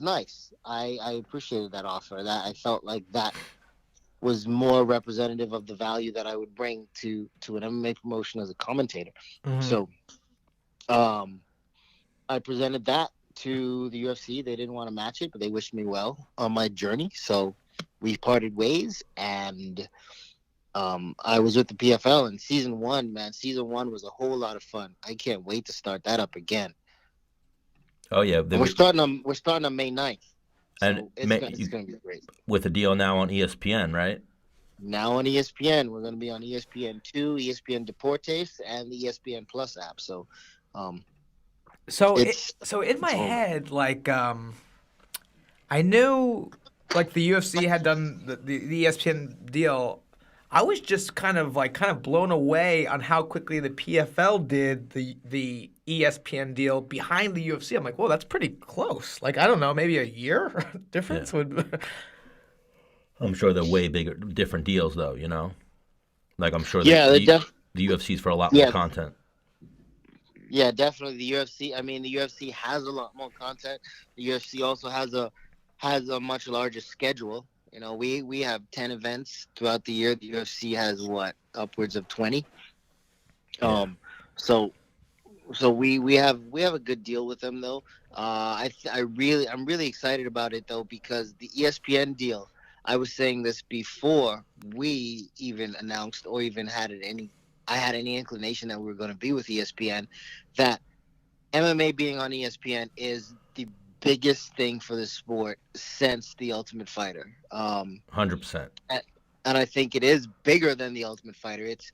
nice. I appreciated that offer. That I felt like that was more representative of the value that I would bring to an MMA promotion as a commentator. Mm-hmm. So I presented that to the UFC. They didn't want to match it, but they wished me well on my journey. So we parted ways, and I was with the PFL in season 1, man. Season 1 was a whole lot of fun. I can't wait to start that up again. Oh yeah. We're starting on May 9th. So and it's going to be great. With a deal now on ESPN, right? Now on ESPN. We're going to be on ESPN2, ESPN Deportes, and the ESPN Plus app. So, so in my head, like, I knew, like, the UFC had done the ESPN deal. I was just kind of blown away on how quickly the PFL did the ESPN deal behind the UFC. I'm like, whoa, that's pretty close. Like, I don't know, maybe a year difference Yeah. would. I'm sure they're way bigger, different deals though. You know, like I'm sure Yeah, the UFC's for a lot more yeah, content. yeah, definitely the UFC. I mean, the UFC has a lot more content. The UFC also has a much larger schedule. You know, we have 10 events throughout the year. The UFC has what, upwards of 20. Yeah. So we have a good deal with them though. I'm really excited about it though, because the ESPN deal. I was saying this before we even announced or even I had any inclination that we were going to be with ESPN. That MMA being on ESPN is the biggest thing for the sport since the Ultimate Fighter. 100%. And I think it is bigger than the Ultimate Fighter. It's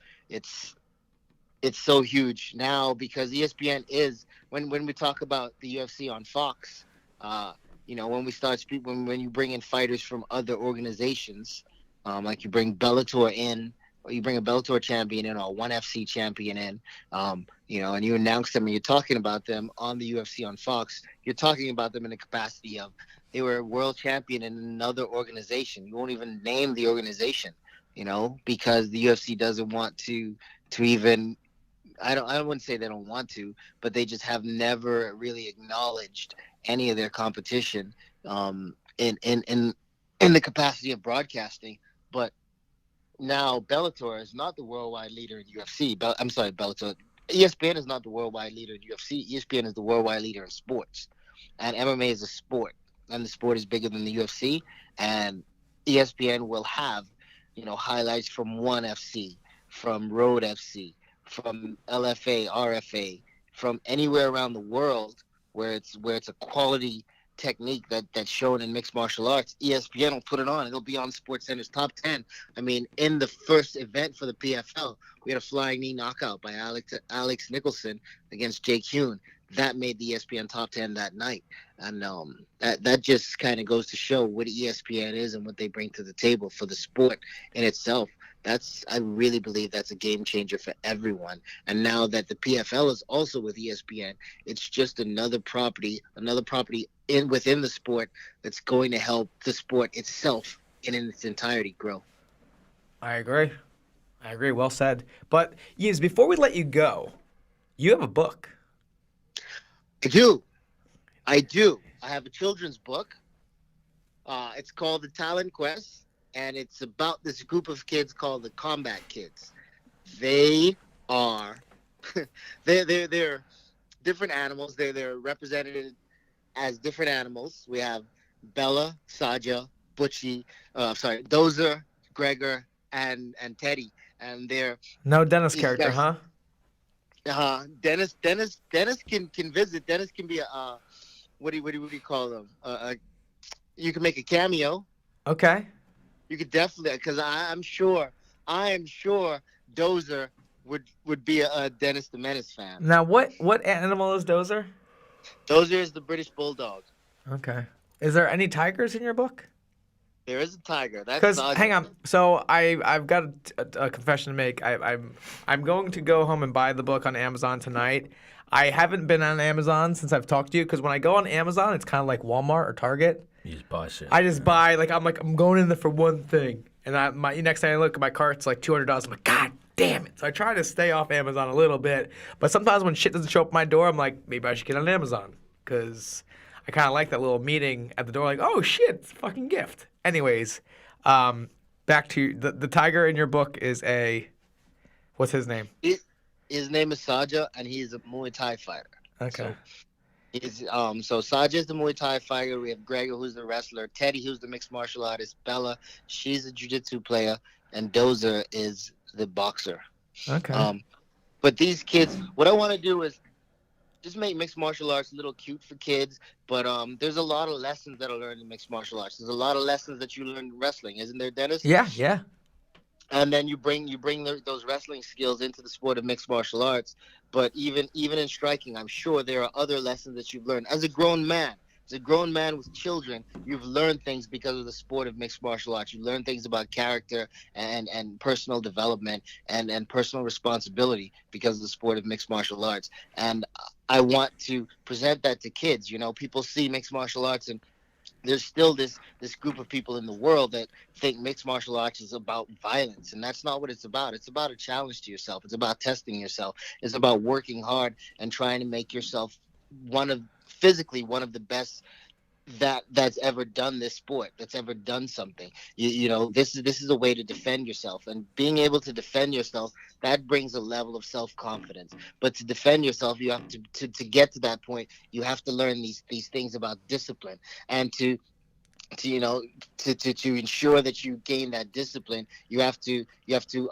it's so huge now because ESPN is when we talk about the UFC on Fox. Uh, when we start when you bring in fighters from other organizations, like you bring Bellator in, or you bring a Bellator champion in, or a ONE FC champion in, and you announce them and you're talking about them on the UFC on Fox. You're talking about them in the capacity of they were world champion in another organization. You won't even name the organization, because the UFC doesn't want to even I wouldn't say they don't want to, but they just have never really acknowledged any of their competition in the capacity of broadcasting. But now Bellator is not the worldwide leader in UFC. I'm sorry, Bellator. ESPN is not the worldwide leader in UFC. ESPN is the worldwide leader in sports, and MMA is a sport, and the sport is bigger than the UFC. And ESPN will have, highlights from ONE FC, from Road FC, from LFA, RFA, from anywhere around the world where it's a quality technique that's shown in mixed martial arts. ESPN will put it on. It'll be on SportsCenter's top 10. I mean, in the first event for the PFL, we had a flying knee knockout by Alex Nicholson against Jake Hune. That made the ESPN top 10 that night. And that just kind of goes to show what ESPN is and what they bring to the table for the sport in itself. I really believe that's a game changer for everyone. And now that the PFL is also with ESPN, it's just another property within the sport that's going to help the sport itself in its entirety grow. I agree. Well said. But Yves, before we let you go, you have a book. I do. I have a children's book. It's called The Talent Quest, and it's about this group of kids called the Combat Kids. They are they're different animals. They're represented as different animals. We have Bella, Saja, Butchie, Dozer, Gregor, and Teddy, and they're No Dennis these character, guys. huh? Dennis can visit. Dennis can be a what do you call them? You can make a cameo. Okay. You could definitely, because I am sure Dozer would be a Dennis the Menace fan. Now, what animal is Dozer? Dozer is the British Bulldog. Okay. Is there any tigers in your book? There is a tiger. That's Because Saja. hang on, so I've got a confession to make. I'm going to go home and buy the book on Amazon tonight. I haven't been on Amazon since I've talked to you, because when I go on Amazon, it's kind of like Walmart or Target. You just buy shit. I just buy I'm going in there for one thing, and next time I look at my cart, it's like $200. I'm like, God damn it! So I try to stay off Amazon a little bit, but sometimes when shit doesn't show up at my door, I'm like, maybe I should get on Amazon, because I kind of like that little meeting at the door, like, oh shit, it's a fucking gift. Anyways, back to the tiger in your book is what's his name? His name is Saja, and he's a Muay Thai fighter. Okay. So Saja is the Muay Thai fighter. We have Gregor, who's the wrestler. Teddy, who's the mixed martial artist. Bella, she's a jiu-jitsu player, and Dozer is the boxer. Okay. But these kids, what I want to do is just make mixed martial arts a little cute for kids. But there's a lot of lessons that are learned in mixed martial arts. There's a lot of lessons that you learn in wrestling, isn't there, Dennis? Yeah. And then you bring those wrestling skills into the sport of mixed martial arts. But even in striking, I'm sure there are other lessons that you've learned as a grown man. As a grown man with children, you've learned things because of the sport of mixed martial arts. You learn things about character and personal development and personal responsibility because of the sport of mixed martial arts. And I want to present that to kids. You know, people see mixed martial arts, and there's still this group of people in the world that think mixed martial arts is about violence, and that's not what it's about. It's about a challenge to yourself. It's about testing yourself. It's about working hard and trying to make yourself physically one of the best that's ever done this sport, that's ever done something. You know, this is a way to defend yourself, and being able to defend yourself, that brings a level of self-confidence. But to defend yourself, you have to get to that point, you have to learn these things about discipline, and to you know to ensure that you gain that discipline, you have to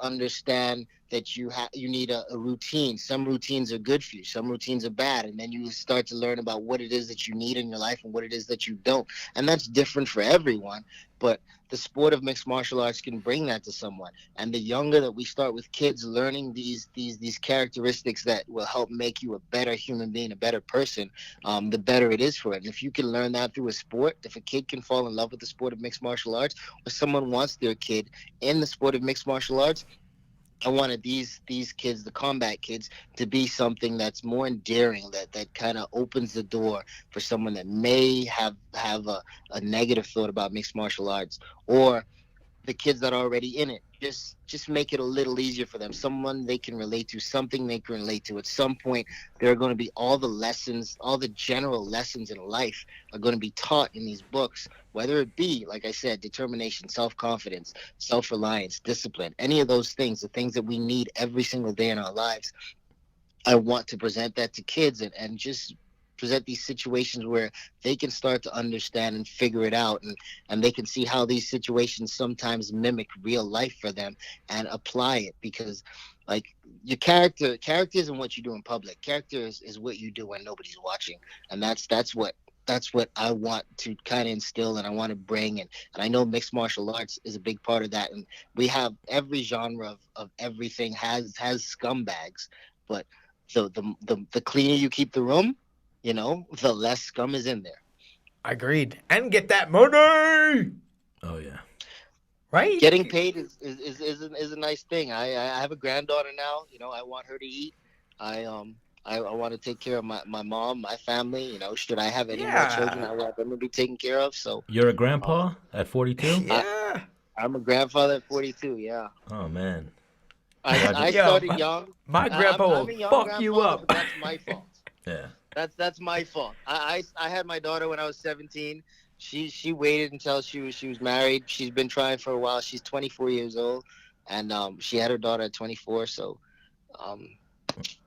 understand that you need a routine. Some routines are good for you, some routines are bad, and then you start to learn about what it is that you need in your life and what it is that you don't, and that's different for everyone. But the sport of mixed martial arts can bring that to someone, and the younger that we start with kids learning these characteristics that will help make you a better human being, a better person, the better it is for it. And if you can learn that through a sport, if a kid can fall in love with the sport of mixed martial arts, or someone wants their kid in the sport of mixed martial arts, I wanted these kids, the combat kids, to be something that's more endearing, that kind of opens the door for someone that may have a negative thought about mixed martial arts, or the kids that are already in it. Just make it a little easier for them. Someone they can relate to, something they can relate to. At some point, there are going to be all the lessons, all the general lessons in life are going to be taught in these books, whether it be, like I said, determination, self-confidence, self-reliance, discipline, any of those things, the things that we need every single day in our lives. I want to present that to kids, and just present these situations where they can start to understand and figure it out, and they can see how these situations sometimes mimic real life for them and apply it. Because like, your character isn't what you do in public. Character is what you do when nobody's watching, and that's what I want to kind of instill, and I want to bring. And I know mixed martial arts is a big part of that. And we have every genre of everything has scumbags, but the cleaner you keep the room, the less scum is in there. Agreed. And get that money. Oh yeah. Right? Getting paid is a nice thing. I have a granddaughter now. I want her to eat. I want to take care of my mom, my family. Should I have any more children, I want them to be taken care of. So You're a grandpa at 42? Yeah. I'm a grandfather at 42. Yeah. Oh man. I Yo, started young. My grandpa I'm will a young fuck you grandfather, up. but that's my fault. Yeah. That's my fault. I had my daughter when I was 17. She waited until she was married. She's been trying for a while. She's 24 years old, and she had her daughter at 24. So, Oh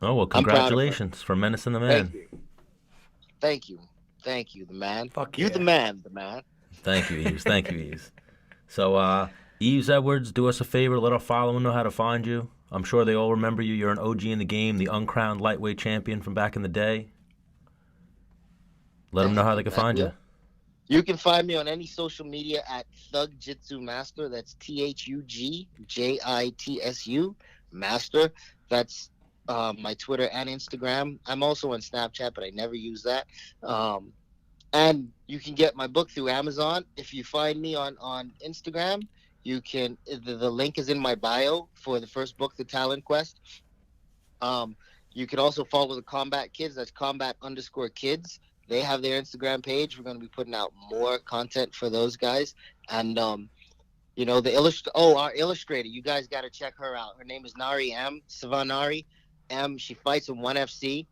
well, I'm proud of her. congratulations for Menace and the Man. Thank you, the man. Fuck you, yeah. the man. Thank you, Yves. Thank you, Yves. So, Yves Edwards, do us a favor. Let our followers know how to find you. I'm sure they all remember you. You're an OG in the game, the uncrowned lightweight champion from back in the day. Let them know how they can find you. You can find me on any social media at Thug Jitsu Master. That's THUGJITSU Master. That's my Twitter and Instagram. I'm also on Snapchat, but I never use that. And you can get my book through Amazon. If you find me on Instagram, you can. The link is in my bio for the first book, The Talent Quest. You can also follow the Combat Kids. That's combat_kids. They have their Instagram page. We're going to be putting out more content for those guys. And, our illustrator, you guys got to check her out. Her name is Nari M. Savanari M. She fights in 1FC.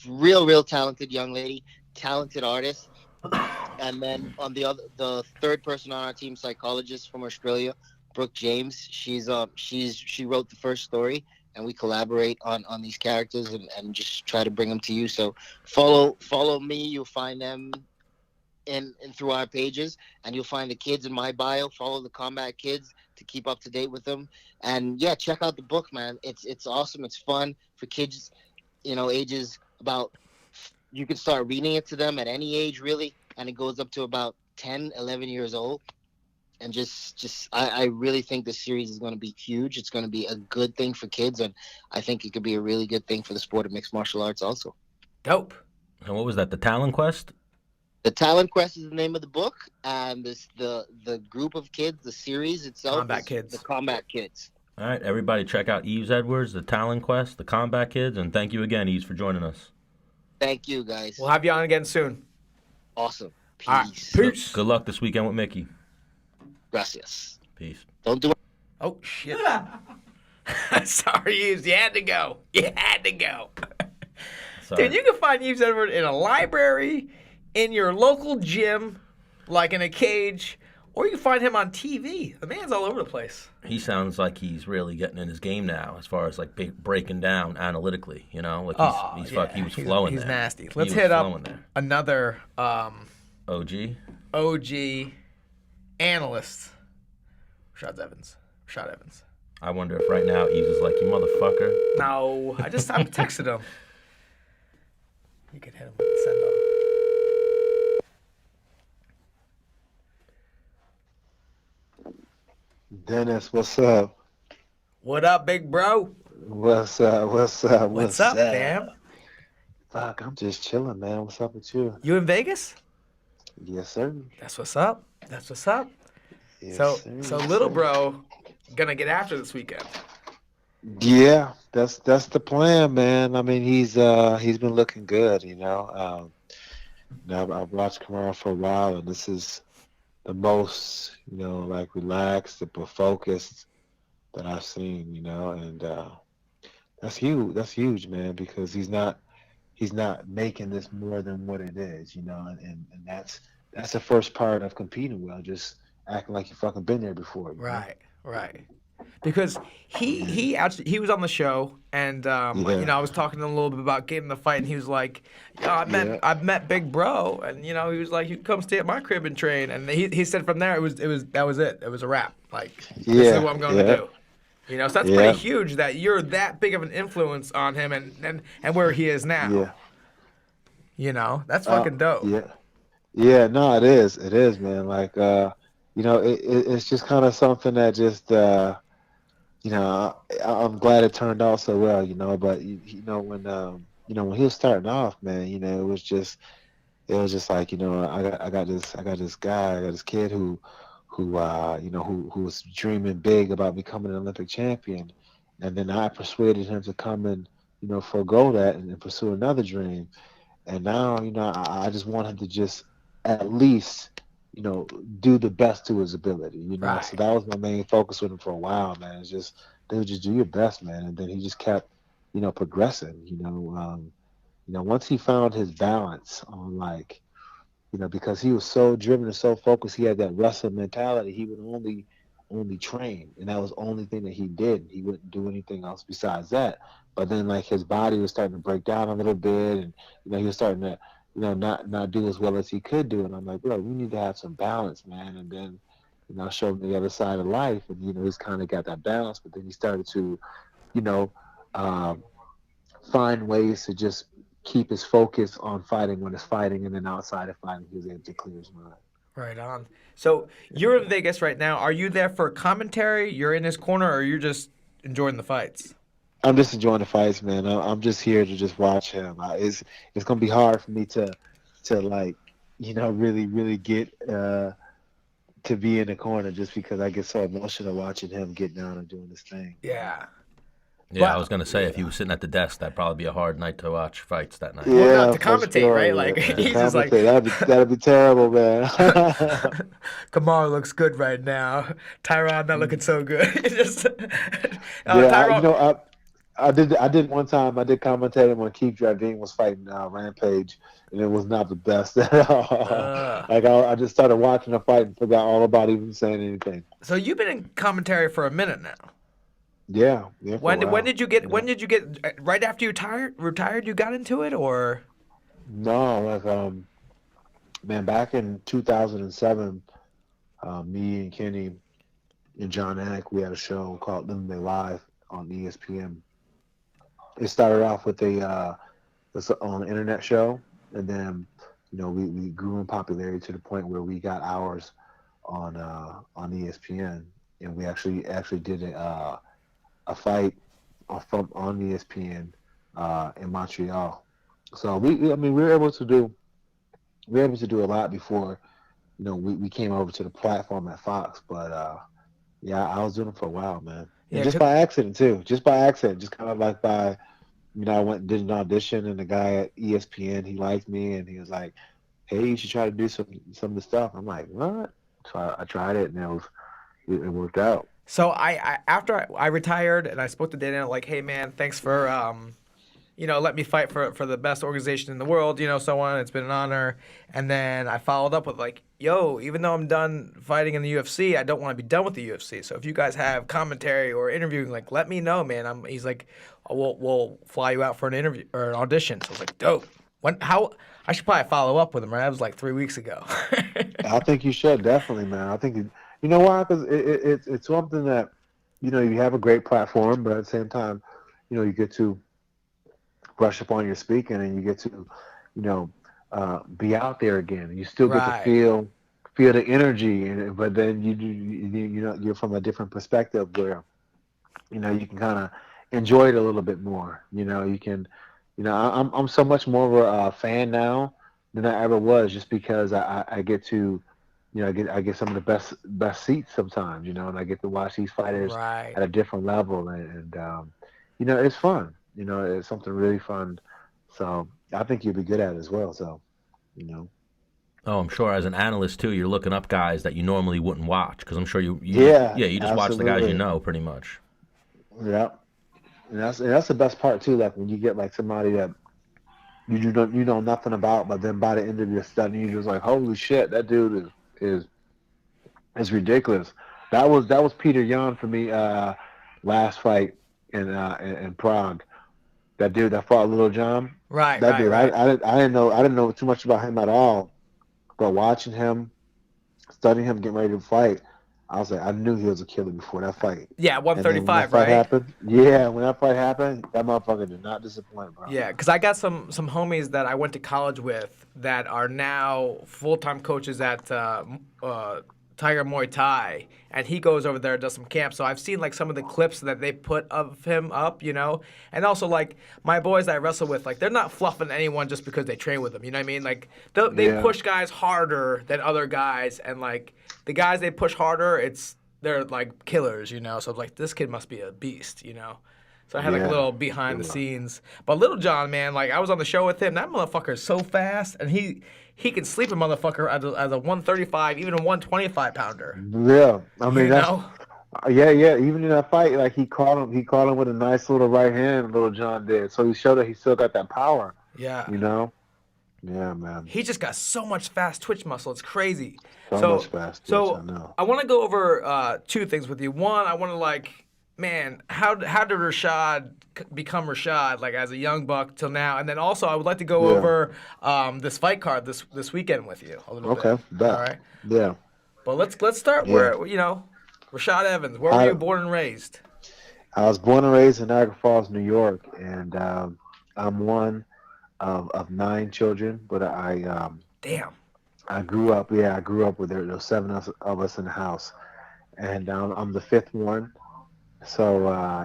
Real talented young lady, talented artist. And then on the third person on our team, psychologist from Australia, Brooke James. She wrote the first story, and we collaborate on these characters and just try to bring them to you. So follow me. You'll find them in through our pages, and you'll find the kids in my bio. Follow the Combat Kids to keep up to date with them. And yeah, check out the book, man. It's awesome. It's fun for kids, ages about. You can start reading it to them at any age, really, and it goes up to about 10, 11 years old. And I really think this series is going to be huge. It's going to be a good thing for kids, and I think it could be a really good thing for the sport of mixed martial arts also. Dope. And what was that? The Talon Quest? The Talon Quest is the name of the book, and the group of kids, the series itself, Combat is Kids. the Combat Kids. All right, everybody, check out Yves Edwards, the Talon Quest, the Combat Kids, and thank you again, Yves, for joining us. Thank you, guys. We'll have you on again soon. Awesome. Peace. All right. Peace. Good luck this weekend with Mickey. Gracias. Peace. Don't do it. Oh, shit. Sorry, Yves. You had to go. You had to go. Sorry. Dude, you can find Yves Edwards in a library, in your local gym, like in a cage, or you can find him on TV. The man's all over the place. He sounds like he's really getting in his game now, as far as like breaking down analytically. You know, like he was flowing. He's there. nasty. He Let's was hit up flowing there. another OG. analyst. Rashad Evans. I wonder if right now Yves is like, you motherfucker. No, I texted him. You could hit him with the send on. Dennis, what's up? What up, big bro? What's up? What's up, fam? Fuck, I'm just chilling, man. What's up with you? You in Vegas? Yes, sir. That's what's up. Yes, So sir. so Yes, little sir. bro gonna get after this weekend. Yeah, that's the plan, man. I mean, he's been looking good, you know. Now I've watched Kamaru for a while, and this is the most, you know, like relaxed but focused that I've seen, you know, and that's huge. That's huge, man, because he's not making this more than what it is, you know, and that's the first part of competing well, just acting like you fucking been there before. You know? Right. Because he actually he was on the show and you know I was talking to him a little bit about getting the fight and he was like, I've met Big Bro and you know he was like you come stay at my crib and train and he said from there it was a wrap, like this is what I'm going to do. You know, so that's pretty huge that you're that big of an influence on him and where he is now. Yeah. You know, that's fucking dope. Yeah, no, it is, man. Like, you know, it's just kind of something that just, you know, I'm glad it turned out so well, you know. But you know, when he was starting off, man, you know, it was just like, you know, I got this kid who you know, who was dreaming big about becoming an Olympic champion, and then I persuaded him to come and, you know, forego that and pursue another dream. And now, you know, I just want him to just at least, you know, do the best to his ability, you know. Right. So that was my main focus with him for a while, man. It's just, dude, just do your best, man. And then he just kept, you know, progressing, you know. You know, once he found his balance on, like, you know, because he was so driven and so focused, he had that wrestling mentality. He would only train, and that was the only thing that he did. He wouldn't do anything else besides that. But then, like, his body was starting to break down a little bit, and, you know, he was starting to, you know, not do as well as he could do. And I'm like, bro, we need to have some balance, man. And then, you know, I showed him the other side of life, and, you know, he's kind of got that balance. But then he started to, you know, find ways to just keep his focus on fighting when it's fighting, and then outside of fighting, he was able to clear his mind. Right on. So you're in Vegas right now. Are you there for commentary? You're in his corner, or you're just enjoying the fights? I'm just enjoying the fights, man. I'm just here to just watch him. It's gonna be hard for me to like, you know, really get to be in the corner, just because I get so emotional watching him get down and doing this thing. Yeah. Yeah, But- I was gonna say if he was sitting at the desk, that'd probably be a hard night to watch fights that night. Well, not to for commentate, sure, right? yeah. Like, To he's just like- commentate, that'd be terrible, man. Kamaru looks good right now. Tyron not looking so good. It's just, Yeah, you know, I did one time. I did commentate him when Keith Dravine was fighting Rampage, and it was not the best at all. Like, I just started watching the fight and forgot all about even saying anything. So you've been in commentary for a minute now. Yeah. For a When while. did you get? Yeah. When did you get? Right after you retired, you got into it, or? No, like man, back in 2007, me and Kenny and John Anik, we had a show called Living Live on ESPN. It started off with on an internet show, and then, you know, we grew in popularity to the point where we got ours on ESPN, and we actually did a fight on ESPN in Montreal. So I mean, we were able to do a lot before, we came over to the platform at Fox. But yeah, I was doing it for a while, man, and Yeah, just 'cause- by accident too, just kind of like by, I went and did an audition, and the guy at ESPN, he liked me, and he was like, "Hey, you should try to do some of the stuff." I'm like, "What?" So I tried it, and it worked out. so I after I retired and I spoke to Dana like, hey man, thanks for let me fight for the best organization in the world, so on. It's been an honor. And then I followed up with like, yo, even though I'm done fighting in the UFC, I don't want to be done with the UFC. So if you guys have commentary or interviewing, like, let me know, man. He's like, we'll fly you out for an interview or an audition. So I was like, dope. How? I should probably follow up with him, right? That was like 3 weeks ago. I think you should definitely, man. I think you know why? Because it's something that you have a great platform, but at the same time, you get to brush up on your speaking, and you get to, be out there again. You still get to Right. feel the energy, but then you're from a different perspective where you can kind of enjoy it a little bit more. You can, I'm so much more of a fan now than I ever was, just because I get to, I get some of the best seats sometimes, and I get to watch these fighters Right. at a different level, and it's fun. It's something really fun. So I think you'd be good at it as well. So, you know, Oh, I'm sure as an analyst too, you're looking up guys that you normally wouldn't watch because I'm sure yeah, yeah, you just watch the guys you absolutely, know pretty much. yeah, and that's the best part too. Like when you get like somebody that you know nothing about, but then by the end of your study, you're just like, holy shit, that dude is is ridiculous. That was Peter Yan for me last fight in Prague. That dude that fought Little John. Right. That Right. dude, Right. I didn't know too much about him at all. But watching him, studying him, getting ready to fight, I was like, I knew he was a killer before that fight. Yeah. And then when that 135. fight Right. happened, yeah, when that fight happened, that motherfucker did not disappoint, bro. Yeah, because I got some homies that I went to college with that are now full time coaches at Tiger Muay Thai, and he goes over there and does some camps. So I've seen like some of the clips that they put of him up, and also like my boys that I wrestle with, like they're not fluffing anyone just because they train with them. You know what I mean? Like they Yeah, push guys harder than other guys, and like the guys they push harder, they're like killers. So it's like this kid must be a beast. So I had like a yeah, little behind the yeah. scenes. But Little John, man, like I was on the show with him. That motherfucker is so fast, and he can sleep a motherfucker as a 135, even a 125 pounder. Yeah. I mean, You that's know? yeah, yeah. Even in that fight, like he caught him with a nice little right hand. Little John did, so he showed that he still got that power. Yeah. You know? Yeah, man. He just got so much fast twitch muscle. It's crazy. So much So fast twitch. I so know. I want to go over two things with you. One, I want to like, man, how did Rashad become Rashad like as a young buck till now? And then also I would like to go Yeah. over this fight card this weekend with you a little bit. Okay. All Bet. right. Yeah. But let's start Yeah. where Rashad Evans. Where were I you born and raised? I was born and raised in Niagara Falls, New York, and I'm one of nine children. But Damn. I grew up. Yeah, I grew up with there was seven of us in the house, and I'm the fifth one. So I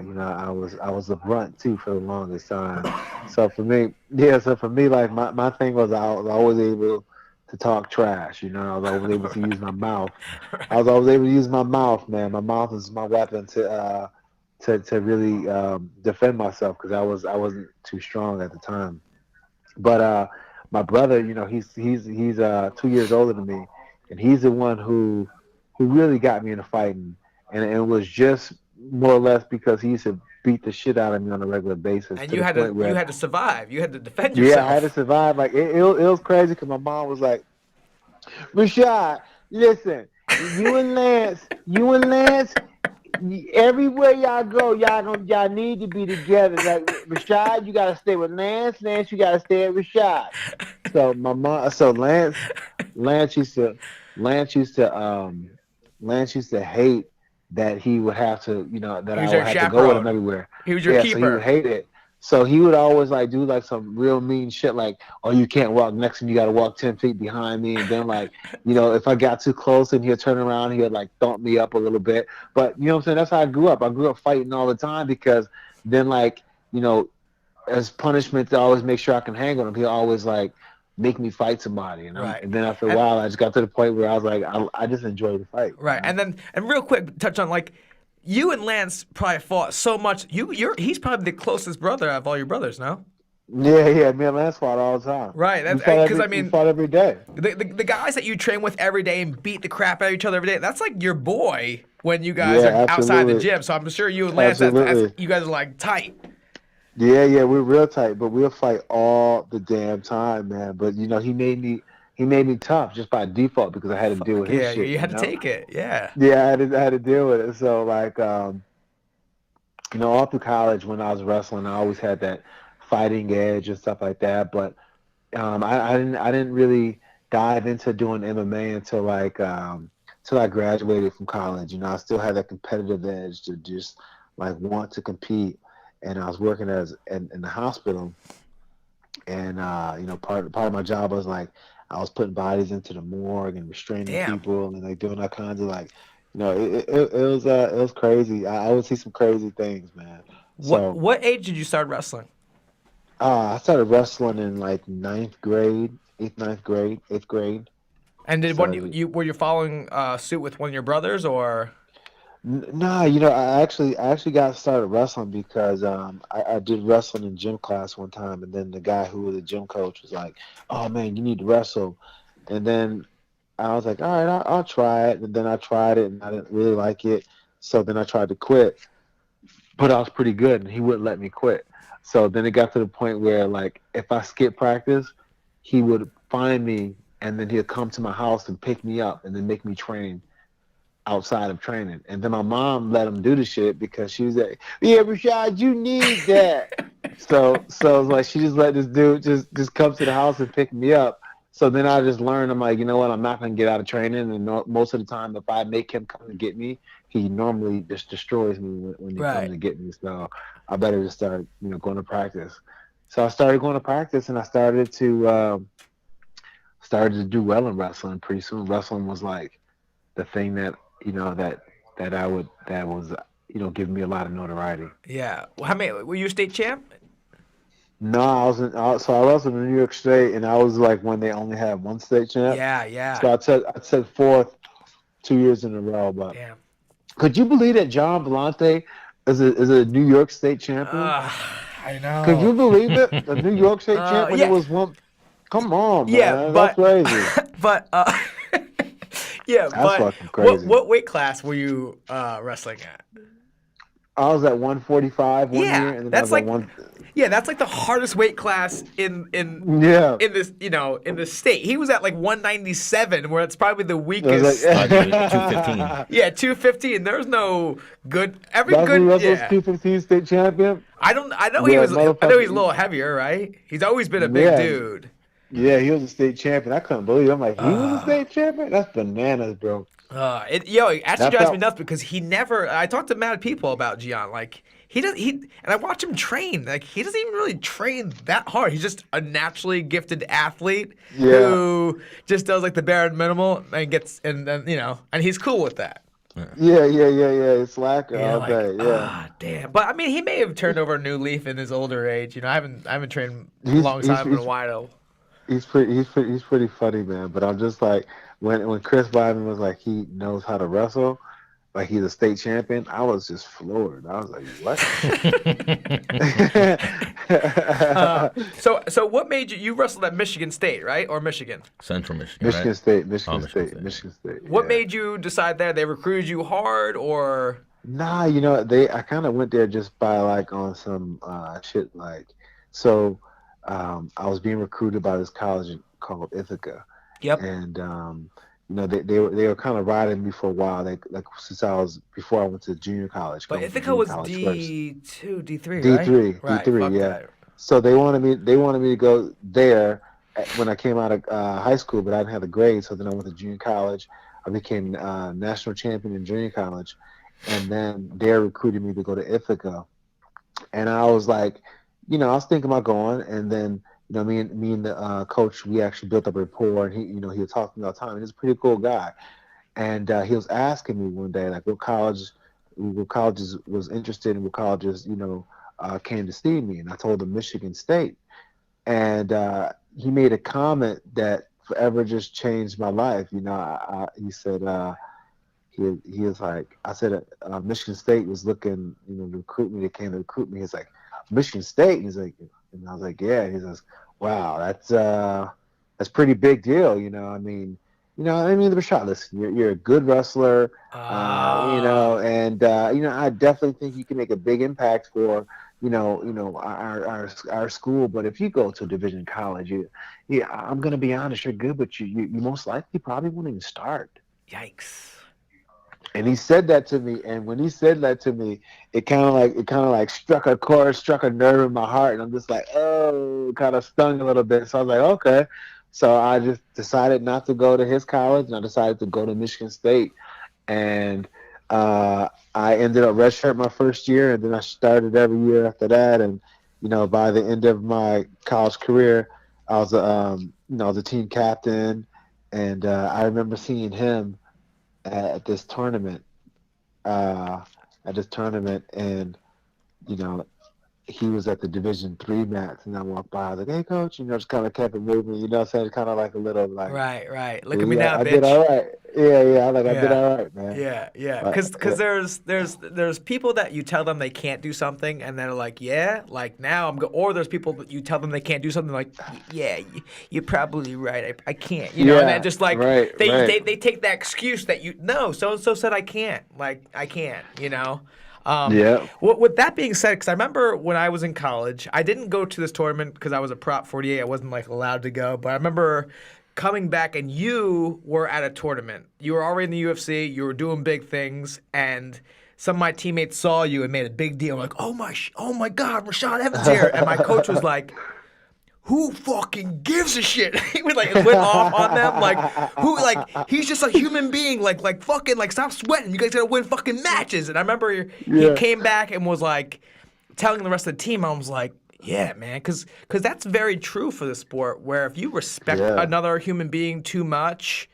was the brunt too for the longest time. So for me, yeah. So for me, like my thing was I was always able to talk trash. I was always able to use my mouth. I was always able to use my mouth, man. My mouth is my weapon to really defend myself because I wasn't too strong at the time. But my brother, he's 2 years older than me, and he's the one who really got me into fighting, and it was just more or less because he used to beat the shit out of me on a regular basis And to the point you where, had to survive. You had to defend yeah, I had to yourself. survive. Like it was crazy because my mom was like, Rashad, listen, you and Lance, everywhere y'all go, y'all need to be together. Like Rashad, you gotta stay with Lance. Lance, you gotta stay with Rashad. So my mom, so Lance used to, Lance used to, Lance used to hate that he would have to, that He I was would your have to go with him chaperone. everywhere. He was your Yeah, so he would keeper. hate it. So he would always like do like some real mean shit, like, "Oh, you can't walk next to me. You got to walk 10 feet behind me." And then like, if I got too close, and he'd turn around, he'd like thump me up a little bit. But you know what I'm saying? That's how I grew up. I grew up fighting all the time because then like, you know, as punishment to always make sure I can hang on him, he'll always like make me fight somebody, Right. and then after a And- while, I just got to the point where I was like, I just enjoy the fight. Right. And real quick, touch on like you and Lance probably fought so much. He's probably the closest brother of all your brothers, no? Yeah, me and Lance fought all the time. Right. We That's fought because we fought every day. the guys that you train with every day and beat the crap out of each other every day, that's like your boy when you guys Yeah, are outside the absolutely. gym. So I'm sure you and Lance, Absolutely. you guys are like tight. Yeah, we're real tight, but we'll fight all the damn time, man. But you know, he made me tough just by default because I had to deal with his Yeah, shit. you had to know? take it. Yeah. Yeah, I had to deal with it. So like, you know, all through college when I was wrestling, I always had that fighting edge and stuff like that. But I didn't really dive into doing MMA until like till I graduated from college. You know, I still had that competitive edge to just like want to compete. And I was working in the hospital, and you know, part of my job was like I was putting bodies into the morgue and restraining Damn. people and like doing all kinds of like, you know, it was crazy. I would see some crazy things, man. So What age did you start wrestling? I started wrestling in like ninth grade, eighth grade. And did Started. were you following suit with one of your brothers or? Nah, you know, I actually got started wrestling because I did wrestling in gym class one time, and then the guy who was the gym coach was like, "Oh man, you need to wrestle," and then I was like, "All right, I'll try it," and then I tried it, and I didn't really like it, so then I tried to quit, but I was pretty good, and he wouldn't let me quit. So then it got to the point where like if I skipped practice, he would find me, and then he'd come to my house and pick me up, and then make me train outside of training. And then my mom let him do the shit because she was like, "Yeah, Rashad, you need that." So like she just let this dude just come to the house and pick me up. So then I just learned. I'm like, you know what? I'm not gonna get out of training. And most of the time, if I make him come to get me, he normally just destroys me when he comes to get me. So I better just start, you know, going to practice. So I started going to practice, and I started to do well in wrestling. Pretty soon, wrestling was like the thing that you know that was you know giving me a lot of notoriety. Yeah. How many were you a state champ? No, so I was in New York State, and I was like when they only had one state champ. Yeah. So I said fourth 2 years in a row. But Damn. could you believe that John Vellante is a New York State champion? I know. Could you believe it? A New York State champ when yeah. it was one. Come on, man. Yeah, That's crazy. but yeah, That's but fucking crazy. what weight class were you wrestling at? I was at 145 one Yeah, year, and then that's I was like at one. yeah, that's like the hardest weight class in Yeah. this in the state. He was at like 197, where it's probably the I was weakest. like, 215. Yeah, 215. There's no good. Every That's good. when Russell's Yeah. 215 state champion. I know he Yeah, was. I know he's a motherfucker. little heavier, right? He's always been a big Yeah. dude. Yeah, he was a state champion. I couldn't believe it. I'm like, he was a state champion? That's bananas, bro. It actually That drives me felt- nuts because he never. I talked to mad people about Gian. Like and I watch him train. Like he doesn't even really train that hard. He's just a naturally gifted athlete who just does like the bare minimal and gets and then and he's cool with that. Yeah. Slacker Yeah, all like, day. Yeah. damn. But I mean, he may have turned over a new leaf in his older age. I haven't trained a He's- long he's- time in a he's- while. He's pretty funny, man. But I'm just like when Chris Weidman was like he knows how to wrestle, like he's a state champion. I was just floored. I was like, what? So what made you wrestled at Michigan State, right? Or Michigan? Central Michigan. Michigan right? State, Oh, Michigan Michigan State, State. Michigan State. What yeah. made you decide there? They recruited you hard, or Nah, you know, I kind of went there just by like on some shit like so I was being recruited by this college called Ithaca. Yep. And you know, they were kind of riding me for a while, like since before I went to junior college. But I went to Ithaca junior was college first. D2, D3, D3, right? D3, Fuck yeah. that. So they wanted me to go there when I came out of high school, but I didn't have the grades. So then I went to junior college. I became national champion in junior college, and then they recruited me to go to Ithaca. And I was like, you know, I was thinking about going, and then you know, me and the coach, we actually built up a rapport, and he was talking all the time. And he's a pretty cool guy, and he was asking me one day like what colleges was interested in, what colleges came to see me, and I told him Michigan State, and he made a comment that forever just changed my life. He said he was like, I said Michigan State was looking, to recruit me. They came to recruit me. He's like, Michigan State. He's like, and I was like, yeah. He says, wow, that's pretty big deal. Rashad, listen, you're a good wrestler, and I definitely think you can make a big impact for, our school. But if you go to a division college, I'm gonna be honest, you're good, but you most likely probably won't even start. Yikes. And he said that to me, and when he said that to me, it kind of like struck a chord, struck a nerve in my heart, and I'm just like, oh, kind of stung a little bit. So I was like, okay. So I just decided not to go to his college, and I decided to go to Michigan State. And I ended up redshirt my first year, and then I started every year after that. And by the end of my college career, I was a team captain, and I remember seeing him at this tournament, and he was at the Division III match, and I walked by. I was like, "Hey, coach," just kind of kept it moving. Saying kind of like a little like, Right. Look at me now, I bitch. did all right. Yeah. I did all right, man. Yeah. Because there's people that you tell them they can't do something, and they're like, yeah, like now or there's people that you tell them they can't do something, like, yeah, you're probably right. I can't, and then just like they take that excuse that so and so said I can't, like I can't, Yeah. With that being said, because I remember when I was in college, I didn't go to this tournament because I was a Prop 48. I wasn't like allowed to go, but I remember coming back and you were at a tournament. You were already in the UFC. You were doing big things, and some of my teammates saw you and made a big deal. Like, oh my God, Rashad Evans here, and my coach was like, who fucking gives a shit? He would like went off on them, like he's just a human being, like fucking like stop sweating. You guys gotta win fucking matches. And I remember he came back and was like telling the rest of the team. I was like, yeah, man, because that's very true for the sport. Where if you respect another human being too much,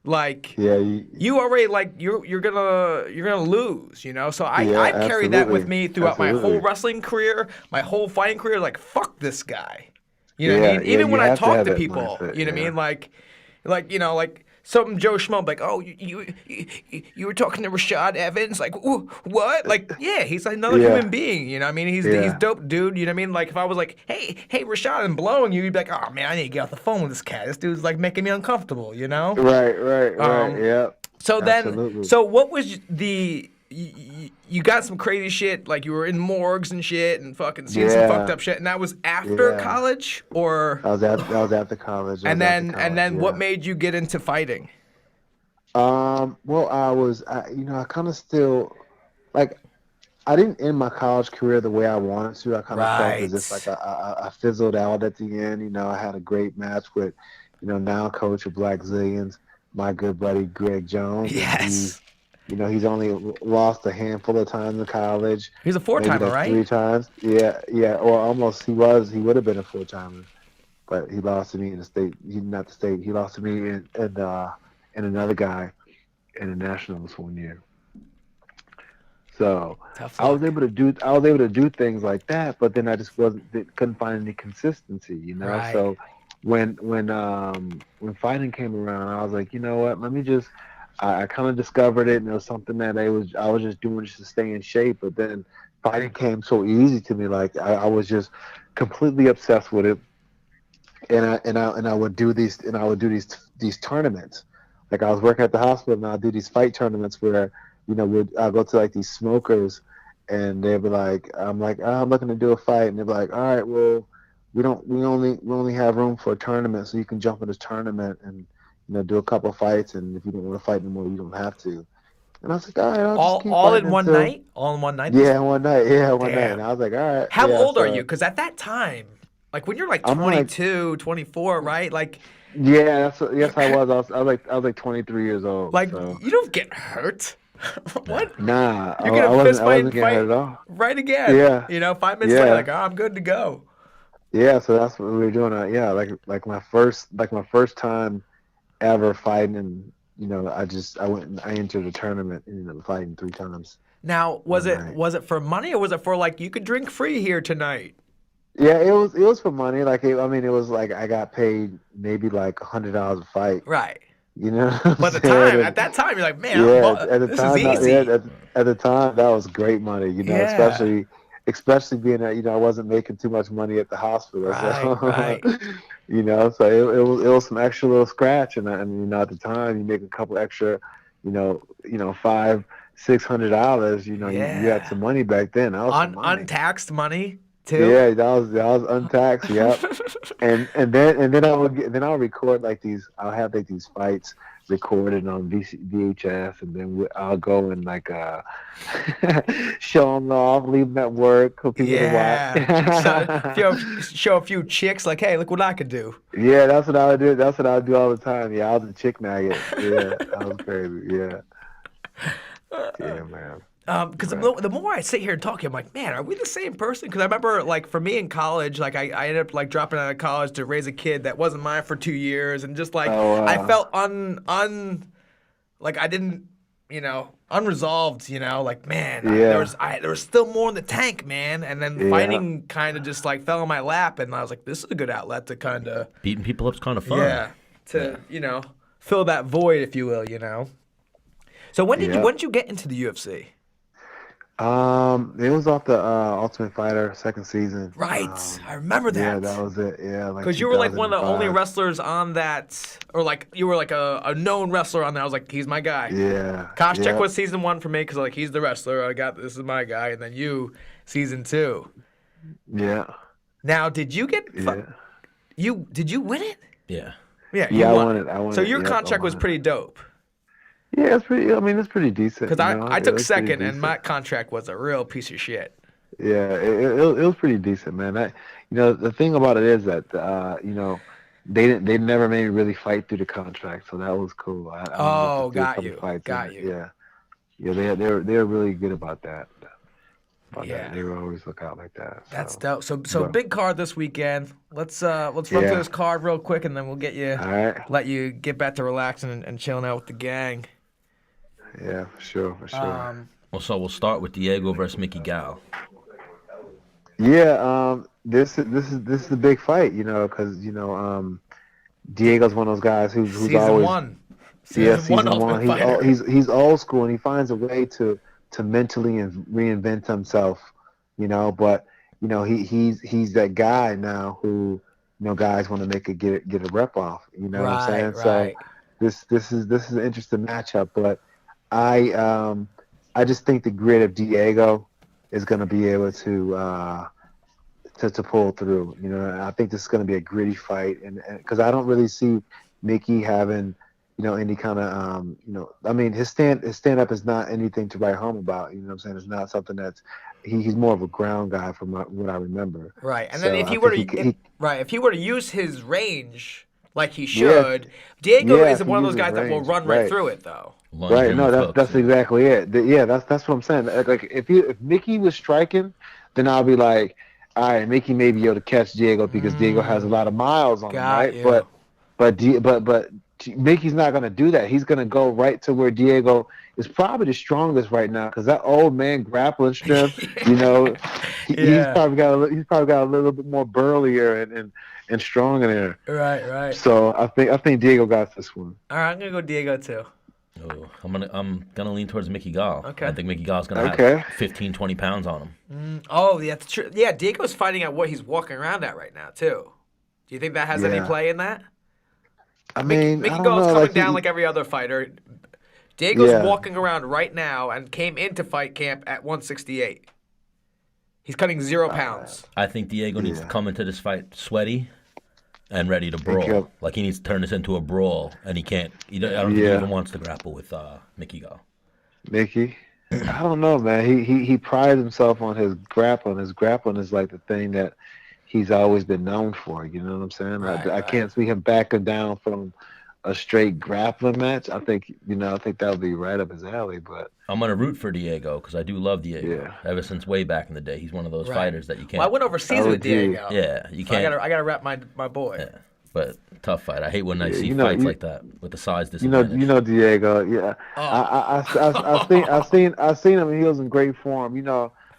like you already like you're gonna lose, So I carry that with me throughout my whole wrestling career, my whole fighting career. Like fuck this guy. You know what I mean? Even when I talk to people, mindset, you know what I mean? Like something Joe Schmo, like, oh, you were talking to Rashad Evans, like, ooh, what? Like, yeah, he's another human being, you know what I mean? He's dope, dude, you know what I mean? Like, if I was like, hey, Rashad, I'm blowing you, you'd be like, oh, man, I need to get off the phone with this cat. This dude's, like, making me uncomfortable, you know? Right, yeah. So Absolutely. then, so what was you got some crazy shit, like you were in morgues and shit and fucking seeing some fucked up shit, and that was after college, or that was after college. And then what made you get into fighting? Well, I kind of still like I didn't end my college career the way I wanted to. I kind of felt as if like I fizzled out at the end. I had a great match with now coach of Black Zillions, my good buddy Greg Jones. Yes. He's only lost a handful of times in college. He's a four-timer, right? 3 times. Yeah, or almost. He would have been a 4-timer, but he lost to me in the state. Not the state. He lost to me and another guy in the nationals one year. So I was able to do things like that, but then I just couldn't find any consistency. Right. So when fighting came around, I was like, you know what? Let me just. I kind of discovered it, and it was something that I was just doing just to stay in shape. But then fighting came so easy to me, like I was just completely obsessed with it. And I would do these tournaments. Like I was working at the hospital, and I'd do these fight tournaments where I'll go to like these smokers, and they'd be like, I'm like, oh, I'm looking to do a fight, and they'd be like, all right, well, we only have room for a tournament, so you can jump in this tournament and do a couple fights, and if you don't want to fight anymore, you don't have to. And I was like, all right, I'll just keep all in one night? All in one night? Yeah, one night. Yeah, one night. And I was like, all right. How old are you? Because at that time, like when you're like 22, 24, right? Like. Yeah, yes, I was. I was like 23 years old. Like you don't get hurt. What? Nah, you're gonna fist fight getting hurt at all. Right again. Yeah. 5 minutes later, like, oh, I'm good to go. Yeah, so that's what we were doing. Like my first time ever fighting, and I went and I entered a tournament and ended up fighting 3 times. Now, was one it night. was it for money or was it for like you could drink free here tonight? Yeah, it was for money. Like I mean, it was like I got paid maybe like $100 a fight. Right. You know what I'm But saying? at that time, you're like, man, Yeah, at the this is time, easy. at the time, that was great money. You know, Yeah. especially being that I wasn't making too much money at the hospital, Right, so right. so it was some extra little scratch, and at the time you make a couple extra, $500-600. You had Yeah. some money back then. That was some money. Untaxed money too. Yeah, that was untaxed. Yep. And then I'll record like these. I'll have like these fights recorded on VHS, and then I'll go and like show them off, leave them at work for people to Yeah. So, watch. show a few chicks like, hey, look what I could do. Yeah, that's what I would do. That's what I would do all the time. Yeah, I was a chick maggot. Yeah, that was crazy. Yeah, yeah, man. Because Right. the more I sit here and talk, I'm like, man, are we the same person? Because I remember, like, for me in college, like, I ended up like dropping out of college to raise a kid that wasn't mine for 2 years, and just like Oh, I wow. felt like I didn't, unresolved, like, man, Yeah. there was still more in the tank, man, and then Yeah. fighting kind of just like fell in my lap, and I was like, this is a good outlet to kind of Beating people up's kind of fun. fill that void, if you will, So when Yeah. did you get into the UFC? It was off the Ultimate Fighter second season. Right, I remember that. Yeah, that was it. Yeah, like Because you were like one of the only 2005. wrestlers on that, or like you were like a known wrestler on that. I was like, he's my guy. Yeah. Koscheck yeah. was season 1 for me because like he's the wrestler. This is my guy, and then you, season 2. Yeah. Now, did you get Yeah. did you win it? Yeah. Yeah, you Yeah, I won won it. I won So it. your Yep, I contract was won it. pretty dope. Yeah, it's pretty. I mean, it's pretty decent. Because I It took was pretty second, and decent. my contract was a real piece of shit. Yeah, it was pretty decent, man. The thing about it is that they never made me really fight through the contract, so that was cool. I didn't Oh, get to do a got couple you, fights in got it. you. Yeah, they were really good about that. Yeah. They were always look out like that. That's so. dope. So But- big card this weekend. Let's run through Yeah. this card real quick, and then we'll get you. All right. Let you get back to relaxing and chilling out with the gang. Yeah, for sure. Well, so we'll start with Diego versus Mickey Gall. Yeah, this is the big fight, because Diego's one of those guys who's Season always 1. season Ultimate one. Fighter. He's old school and he finds a way to mentally and reinvent himself, But he's that guy now who guys want to get a rep off. You know what I'm saying? Right. So this is an interesting matchup, but I just think the grit of Diego is going to be able to pull through. I think this is going to be a gritty fight, and because I don't really see Mickey having any kind of I mean his stand up is not anything to write home about. You know what I'm saying? It's not something that's he's more of a ground guy from what I remember. Right. And So then if I he were to think if he were to use his range like he should, Diego Yeah, is if he one of those uses guys that will range, run right right. through it though. Lunge Right, him no, with that's hooks, that's yeah. exactly it. Yeah, that's what I'm saying. Like if Mickey was striking, then I'll be like, all right, Mickey may be able to catch Diego because Diego has a lot of miles on him, Got right? you. But Mickey's not gonna do that. He's gonna go right to where Diego is probably the strongest right now because that old man grappling strength, he's Yeah. probably got a little bit more burlier and stronger there. Right. So I think Diego got this one. All right, I'm gonna go Diego too. Oh, I'm gonna lean towards Mickey Gall. Okay. I think Mickey Gall's gonna Okay. have 15, 20 pounds on him. Oh, yeah, that's true. Yeah, Diego's fighting at what he's walking around at right now too. Do you think that has any Yeah. play in that? I mean, Mickey I don't Gall's know. coming Like, down like every other fighter. Diego's Yeah. walking around right now and came into fight camp at 168. He's cutting 0 pounds. I think Diego needs to Yeah. come into this fight sweaty and ready to brawl. he'll- Like he needs to turn this into a brawl, and he can't. I don't think he Yeah. even wants to grapple with Mickey Gall. Mickey, I don't know, man. He prides himself on his grappling. His grappling is like the thing that he's always been known for. You know what I'm saying? Right, I can't see him backing down from a straight grappling match. I think that would be right up his alley. But I'm gonna root for Diego because I do love Diego. Yeah. Ever since way back in the day, he's one of those Right. fighters that you can't. Well, I went overseas Oh, with dude. Diego. Yeah, you So I can't. gotta rep my boy. Yeah. But tough fight. I hate when I Yeah, see you know, fights you, like that with the size you know, disadvantage. you know Diego. Yeah, I seen him. He was in great form.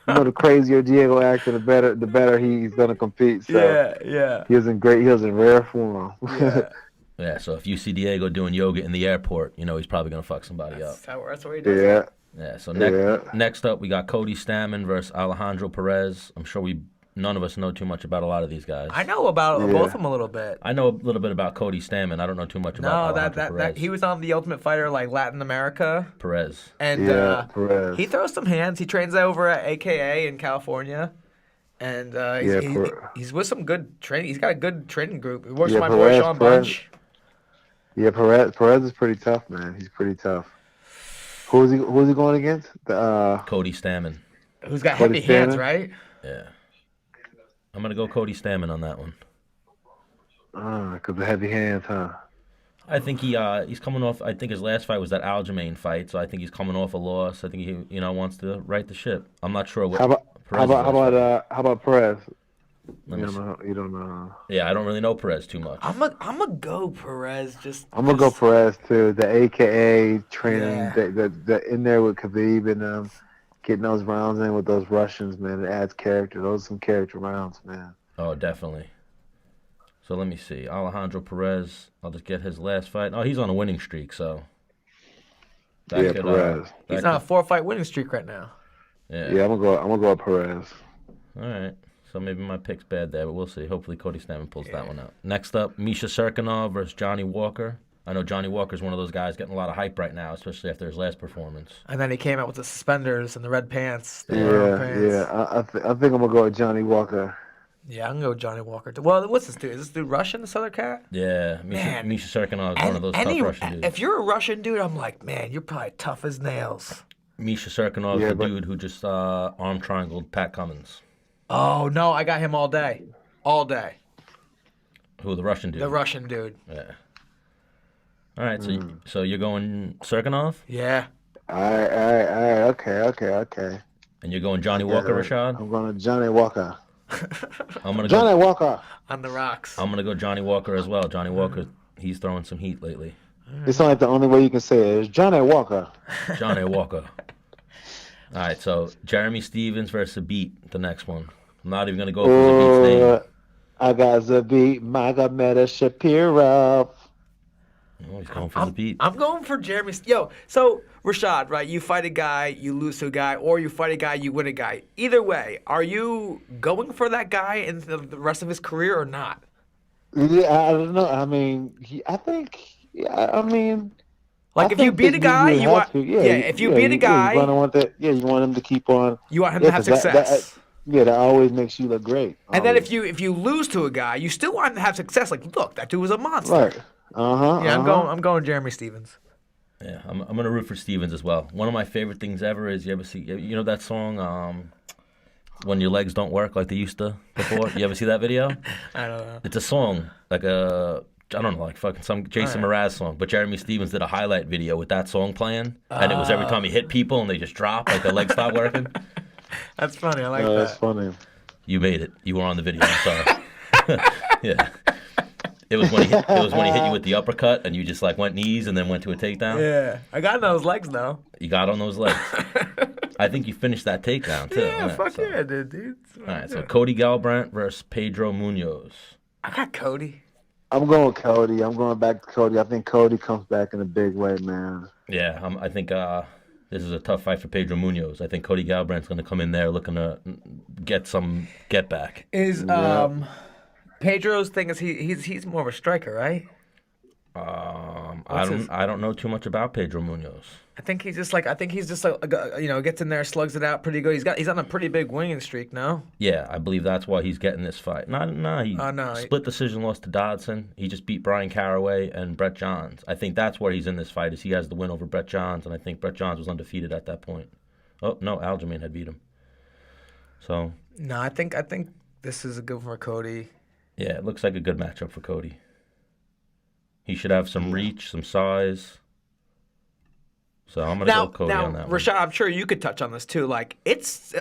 The crazier Diego acted, the better he's gonna compete. So Yeah. he was in rare form. Yeah. Yeah, so if you see Diego doing yoga in the airport, you know he's probably gonna fuck somebody up. That's where he does Yeah, it. Yeah. So yeah. next up we got Cody Stamann versus Alejandro Perez. I'm sure none of us know too much about a lot of these guys. I know about Yeah. both of them a little bit. I know a little bit about Cody Stamann. I don't know too much about No, Alejandro Perez. that he was on the Ultimate Fighter like Latin America, Perez. and Yeah, Perez. he throws some hands. He trains over at AKA in California, and he's with some good training. He's got a good training group. He works Yeah, with my boy Perez- Sean Perez- Bunch. Yeah, Perez is pretty tough, man. He's pretty tough. Who's he going against? Cody Stamann. Who's got Cody heavy hands, Stamann? right? Yeah. I'm gonna go Cody Stamann on that one. Because the heavy hands, huh? I think he's coming off. I think his last fight was that Aljamain fight, so I think he's coming off a loss. I think he wants to right the ship. I'm not sure what. How Perez's last fight. about Perez? Let You me don't see. know. You don't know. Yeah, I don't really know Perez too much. I'm a go Perez. I'm gonna go Perez too. The AKA training, Yeah. the in there with Khabib and getting those rounds in with those Russians, man. It adds character. Those are some character rounds, man. Oh, definitely. So let me see. Alejandro Perez. I'll just get his last fight. Oh, he's on a winning streak, so. Perez. He's on a 4-fight winning streak right now. Yeah, I'm gonna go with Perez. All right. So maybe my pick's bad there, but we'll see. Hopefully Cody Stamann pulls that one out. Next up, Misha Serkinov versus Johnny Walker. I know Johnny Walker's one of those guys getting a lot of hype right now, especially after his last performance. And then he came out with the suspenders and the red pants. The yellow pants. I think I'm gonna go with Johnny Walker. Yeah, I'm gonna go with Johnny Walker. Well, what's this dude? Is this dude Russian, this other cat? Yeah, Man. Misha Serkinov is one of those tough Russian dudes. If you're a Russian dude, I'm like, man, you're probably tough as nails. Misha Serkinov is Yeah, the but- dude who just arm triangled Pat Cummins. Oh no, I got him all day, all day. Who, the Russian dude? The Russian dude. Yeah. All right, so you're going Serkinov, Yeah. All right. Okay. and you're going Johnny Walker, Rashad. I'm going to Johnny Walker. I'm gonna Johnny Walker. On the rocks. I'm gonna go Johnny Walker as well. Johnny Walker, he's throwing some heat lately. It's like the only way you can say it is Johnny Walker. Johnny Walker. All right, so Jeremy Stevens versus Zabit, the next one. I'm not even gonna go for Zabit's name. I got Zabit, Magomed Shapiro. Oh, he's going for Zabit. I'm going for Jeremy. Yo, so Rashad, right? You fight a guy, you lose to a guy, or you fight a guy, you win a guy. Either way, are you going for that guy in the rest of his career or not? Yeah, I don't know. I mean, I think. Yeah, I mean. Like I if you think beat that a guy, you you have want to. if you beat a guy, you want that. Yeah, you want him to keep on. you want him to have 'cause success. That always makes you look great. And then always. if you lose to a guy, you still want him to have success. Like, look, that dude was a monster. Right. Yeah, I'm going Jeremy Stevens. Yeah, I'm gonna root for Stevens as well. One of my favorite things ever is you know that song When Your Legs Don't Work Like They Used to Before? You ever see that video? I don't know. It's a song like I don't know, like fucking some Jason Mraz song. But Jeremy Stevens did a highlight video with that song playing, and it was every time he hit people and they just drop, like their legs stop working. That's funny. I like That's that. funny. You made it. You were on the video. I'm sorry. Yeah. It was when he hit you with the uppercut and you just like went knees and then went to a takedown. Yeah, I got those legs though. You got on those legs. I think you finished that takedown too. Yeah, fuck so. yeah, dude. All right, so Cody Garbrandt versus Pedro Munoz. I got Cody. I'm going with Cody. I'm going back to Cody. I think Cody comes back in a big way, man. Yeah, I think this is a tough fight for Pedro Munoz. I think Cody Galbrandt's going to come in there looking to get back. Is Pedro's thing is he's more of a striker, right? I don't know too much about Pedro Munoz. I think he's just like gets in there, slugs it out pretty good. He's on a pretty big winning streak now. Yeah, I believe that's why he's getting this fight. He no. split decision loss to Dodson. He just beat Brian Caraway and Brett Johns. I think that's where he's in this fight, is he has the win over Brett Johns, and I think Brett Johns was undefeated at that point. Oh, no, Aljamain had beat him. So. No, I think this is a good one for Cody. Yeah, it looks like a good matchup for Cody. He should have some reach, some size. So I'm gonna go Cody on that one. Rashad, I'm sure you could touch on this too. Like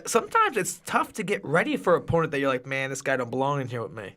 sometimes it's tough to get ready for an opponent that you're like, man, this guy don't belong in here with me.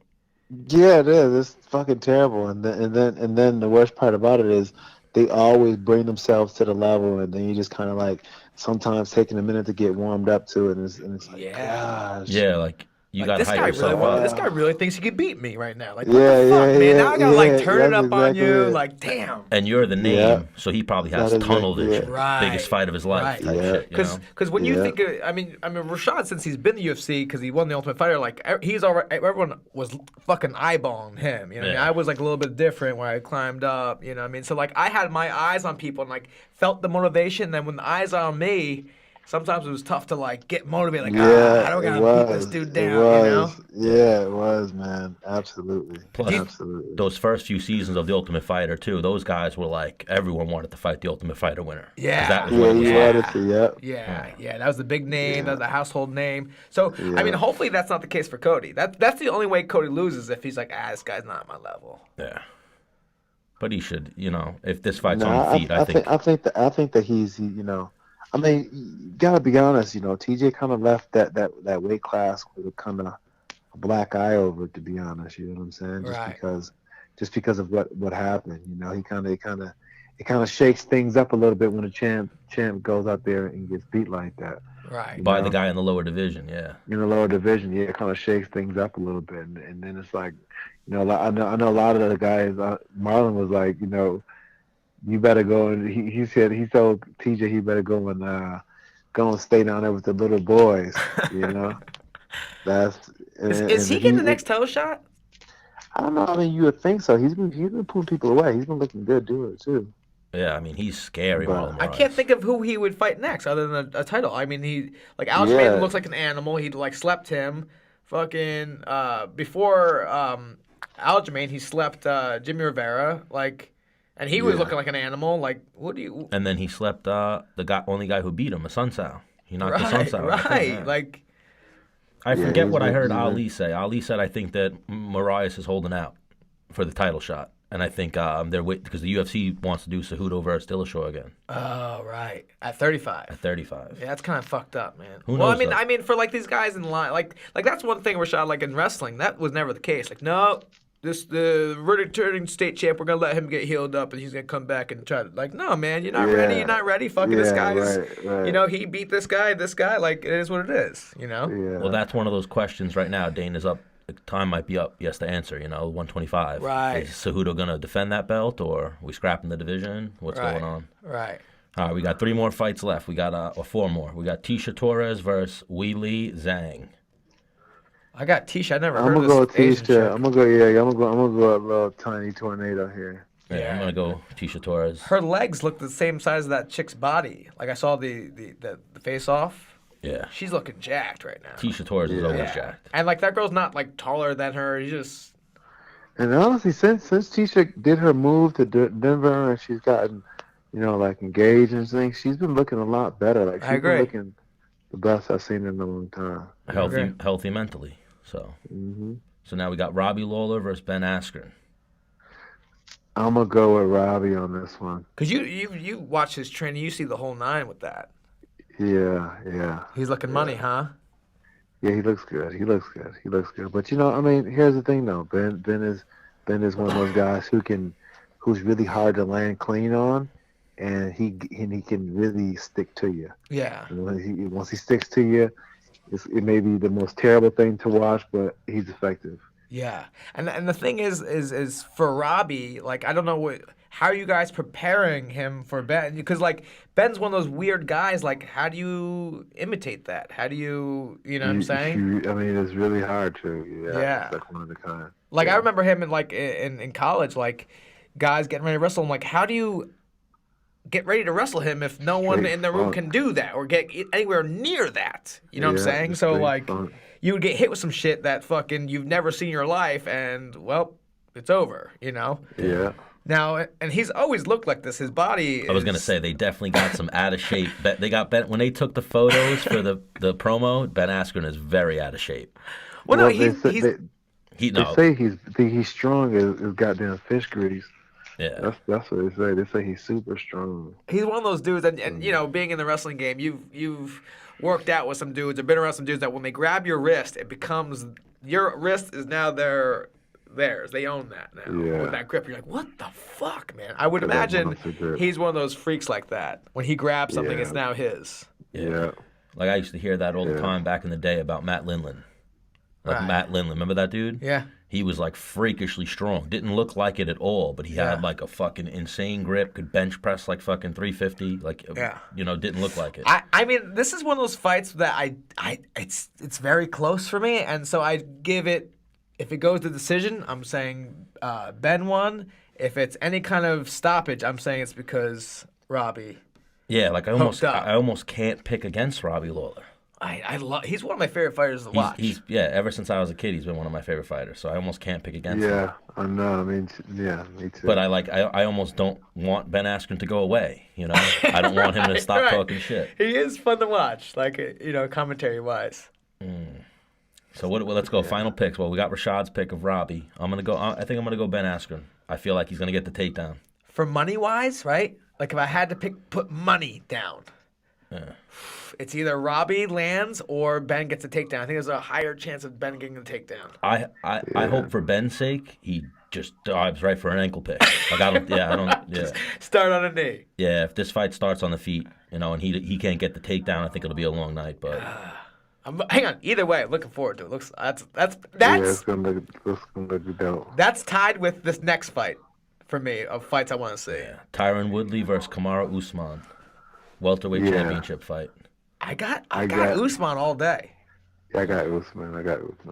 Yeah, it is. It's fucking terrible. And then the worst part about it is they always bring themselves to the level, and then you just kind of like sometimes taking a minute to get warmed up to it, and it's like, Yeah. gosh, Yeah, like you Like got to hype yourself this up. guy really thinks he could beat me right now. Like what the yeah, fuck, yeah, man? yeah, Now I gotta like yeah. turn it That's up on exactly you. it. Like damn. And you're the Yeah, name, so he probably that's has tunnel exactly it. vision. Biggest Right. fight of his life Right. type Yeah, shit, you know? Because when you yeah, think of, I mean Rashad, since he's been in the UFC because he won the Ultimate Fighter, like he's already everyone was fucking eyeballing him. You know what I mean? Yeah. I was like a little bit different where I climbed up. You know what I mean? So like I had my eyes on people and like felt the motivation. And then when the eyes are on me, sometimes it was tough to like get motivated. Like yeah. how do I It gotta beat this was, dude it down? You know? was, Yeah. yeah, it was, man. Absolutely, Plus, absolutely. those first few seasons of The Ultimate Fighter, too, those guys were like, everyone wanted to fight The Ultimate Fighter winner. 'Cause Yeah, that was Yeah, when it was you hot. wanted to, yep, yeah. That was the big name. That yeah, was the household name. So I mean, yeah. hopefully that's not the case for Cody. That's the only way Cody loses if he's like, this guy's not at my level. Yeah. But he should, if this fight's No, on the feet, I think. I think that I mean, you gotta be honest. TJ kind of left that weight class with a kind of a black eye over it. To be honest, you know what I'm saying? Right. Just because of what happened. He it kind of shakes things up a little bit when a champ goes out there and gets beat like that. Right. You By the know, guy in the lower division, yeah. in the lower division, yeah, it kind of shakes things up a little bit, and then it's like, I know a lot of the guys. Marlon was like, you better go and he told TJ he better go and stay down there with the little boys. You know, that's Is and he getting the next title shot? I don't know. I mean, you would think so. He's been pulling people away. He's been looking good doing it too. Yeah, I mean, he's scary, But Marlon I can't Moraes. think of who he would fight next other than a title. I mean, he like Aljamain yeah, looks like an animal. He like slept him. Fucking before Aljamain, he slept Jimmy Rivera. Like, and he was yeah, looking like an animal. Like, what do you? And then he slept only guy who beat him, a Sun Sao. He knocked the Sun Right, Sao out. I think, right. yeah. Like, I yeah. forget what I heard Ali say. Ali said, I think that Moraes is holding out for the title shot. And I think they're waiting because the UFC wants to do Cejudo versus Dillashaw again oh right, at 35. at 35. Yeah, that's kind of fucked up, man. Who Well, knows, though? I mean, for like these guys in line, like that's one thing, Rashad. Like in wrestling, that was never the case. Like, no, the returning state champ, we're gonna let him get healed up, and he's gonna come back and try to. Like, no, man, you're not ready. Yeah, You're not ready. Fucking this yeah, guy is. right. He beat this guy. This guy, like, it is what it is. Well, Yeah, that's one of those questions right now. Dana's up. The time might be up. He has to answer, 125. Right. Is Cejudo going to defend that belt or we scrapping the division? What's Right. going on? Right. All right, we got 3 more fights left. We got, or 4 more. We got Tisha Torres versus Weili Zhang. I got Tisha. I never I'm heard gonna of go this Asian Tisha. chick. I'm gonna go. Yeah, I'm gonna go a little tiny tornado here. Yeah, Yeah. I'm going to go Tisha Torres. Her legs look the same size as that chick's body. Like I saw the face off. Yeah. She's looking jacked right now. Tisha Torres is Yeah. always Yeah. jacked. And like that girl's not like taller than her. He's just And honestly, since Tisha did her move to Denver and she's gotten, like engaged and things, she's been looking a lot better. Like I she's agree. been looking the best I've seen in a long time. Healthy mentally. So now we got Robbie Lawler versus Ben Askren. I'm gonna go with Robbie on this one. because you watch his training. You see the whole nine with that. Yeah. He's looking money, huh? Yeah, he looks good. He looks good. But I mean, here's the thing though. Ben is one of those guys who's really hard to land clean on, and he can really stick to you. Yeah. And once he sticks to you, it may be the most terrible thing to watch, but he's effective. Yeah, and the thing is for Robbie, like I don't know how are you guys preparing him for Ben? Because like Ben's one of those weird guys. Like how do you imitate that? How do you know what I'm saying? I mean, it's really hard to. Yeah. It's like one of the kind. Like I Yeah. remember him in college, like guys getting ready to wrestle him. Like how do you get ready to wrestle him if no one Straight in the room funk. can do that or get anywhere near that? You know what I'm Yeah, saying? just So straight like funk. you would get hit with some shit that fucking you've never seen in your life, and well, it's over. Yeah. Now, and he's always looked like this. His body. I was gonna say they definitely got some out of shape. They got Ben when they took the photos for the promo. Ben Askren is very out of shape. Well, no, Well, he's He they no, say he's strong as goddamn fish grease. yeah, That's what they say. They say he's super strong. he's one of those dudes, and being in the wrestling game, you've worked out with some dudes or been around some dudes that when they grab your wrist, it becomes your wrist is now theirs. They own that now. Yeah. With that grip, you're like, what the fuck, man? I would That imagine monster grip. he's one of those freaks like that. When he grabs something, Yeah. it's now his. Yeah. Like I used to hear that all the Yeah. time back in the day about Matt Lindland. Like Right. Matt Lindland, remember that dude? Yeah. He was like freakishly strong. Didn't look like it at all, but he Yeah. had like a fucking insane grip. Could bench press like fucking 350. Like, Yeah. Didn't look like it. I mean, this is one of those fights that it's very close for me, and so I give it. If it goes to decision, I'm saying Ben won. If it's any kind of stoppage, I'm saying it's because Robbie. Yeah, like I Hooked up. almost can't pick against Robbie Lawler. I love. He's one of my favorite fighters to watch. Ever since I was a kid, he's been one of my favorite fighters. So I almost can't pick against him. Yeah, I know. I mean, yeah, me too. But I almost don't want Ben Askren to go away. I don't want him to stop Right. talking shit. He is fun to watch, like commentary wise. So let's go. Final picks. Well, we got Rashad's pick of Robbie. I think I'm gonna go Ben Askren. I feel like he's gonna get the takedown. For money wise, right? Like if I had to put money down, it's either Robbie lands or Ben gets a takedown. I think there's a higher chance of Ben getting the takedown. I hope for Ben's sake he just dives right for an ankle pick. Like I don't. Yeah. Start on a knee. Yeah, if this fight starts on the feet, and he can't get the takedown, I think it'll be a long night. But Hang on. Either way, I'm looking forward to it. Looks yeah, it's gonna look dope. that's tied with this next fight for me of fights I want to see. Tyron Woodley versus Kamaru Usman, welterweight Yeah. championship fight. I got I got- Usman all day. I got Usman,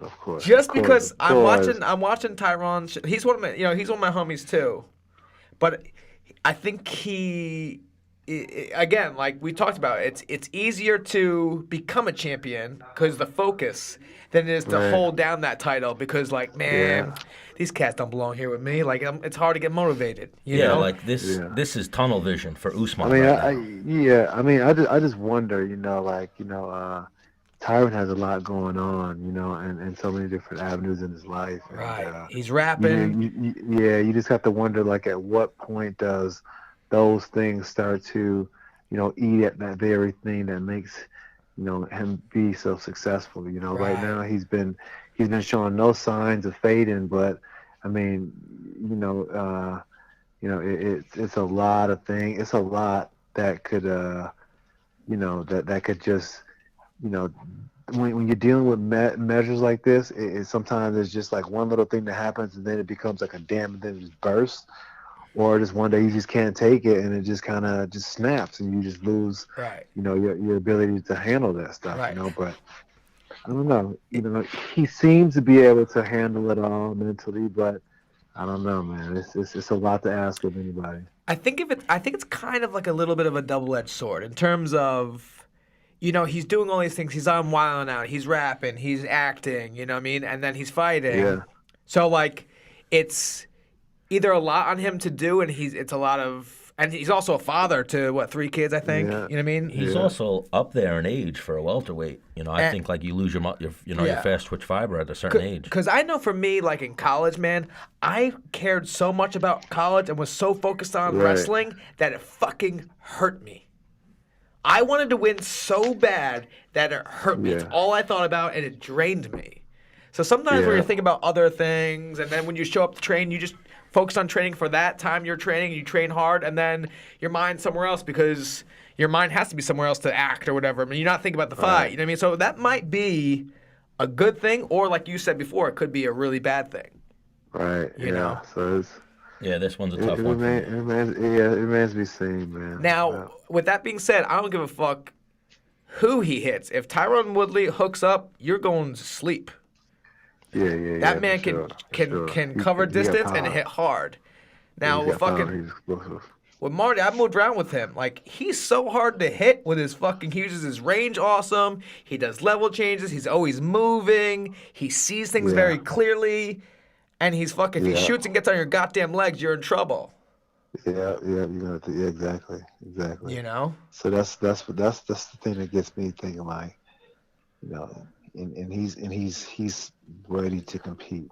of course. Just Of course, because of I'm course. watching Tyron. He's one of my he's one of my homies too, but I think again, like we talked about, it's easier to become a champion because the focus than it is to Right. hold down that title because like man, Yeah. these cats don't belong here with me. Like it's hard to get motivated. You Yeah, know? like this. Yeah. This is tunnel vision for Usman. I mean, right now. I just wonder, Tyron has a lot going on, and so many different avenues in his life. And, right. He's rapping. you just have to wonder, like, at what point does those things start to, eat at that very thing that makes, him be so successful. Right now he's been showing no signs of fading, but I mean, it's a lot of things. It's a lot that could, that could just, when you're dealing with measures like this, sometimes it's just like one little thing that happens and then it becomes like a dam and then it just bursts, or just one day you just can't take it and it just kind of just snaps and you just lose, Right. your ability to handle that stuff, Right. But I don't know, he seems to be able to handle it all mentally, but I don't know, man. It's a lot to ask of anybody. I think it's kind of like a little bit of a double-edged sword in terms of, he's doing all these things. He's on Wild 'N Out. He's rapping. He's acting. You know what I mean? And then he's fighting. Yeah. So like, it's either a lot on him to do, and it's a lot of, and he's also a father to 3 kids, I think. Yeah. You know what I mean? He's also up there in age for a welterweight. I think like you lose your Yeah. fast twitch fiber at a certain age. Because I know for me, like in college, man, I cared so much about college and was so focused on Right. wrestling that it fucking hurt me. I wanted to win so bad that it hurt me. It's Yeah. all I thought about, and it drained me. So sometimes when Yeah. you're thinking about other things, and then when you show up to train, you just focus on training for that time you're training, you train hard, and then your mind's somewhere else because your mind has to be somewhere else to act or whatever. I mean, you're not thinking about the fight. You know what I mean? So that might be a good thing, or like you said before, it could be a really bad thing. Right. You know. So it's. Yeah, this one's a It tough one. for me. remains to be seen, man. Now, with that being said, I don't give a fuck who he hits. If Tyron Woodley hooks up, you're going to sleep. Yeah. That for man sure, for can sure. can He- cover he got distance and power. hit hard. Now He's with got power, fucking he's explosive. with Marty, I've moved around with him. Like he's so hard to hit with his fucking. He uses his range awesome. He does level changes. He's always moving. He sees things Yeah. very clearly, and he's fucking. If he Yeah. shoots and gets on your goddamn legs, you're in trouble. Yeah, you're gonna. Yeah, exactly. You know. So that's the thing that gets me thinking, like, and he's ready to compete.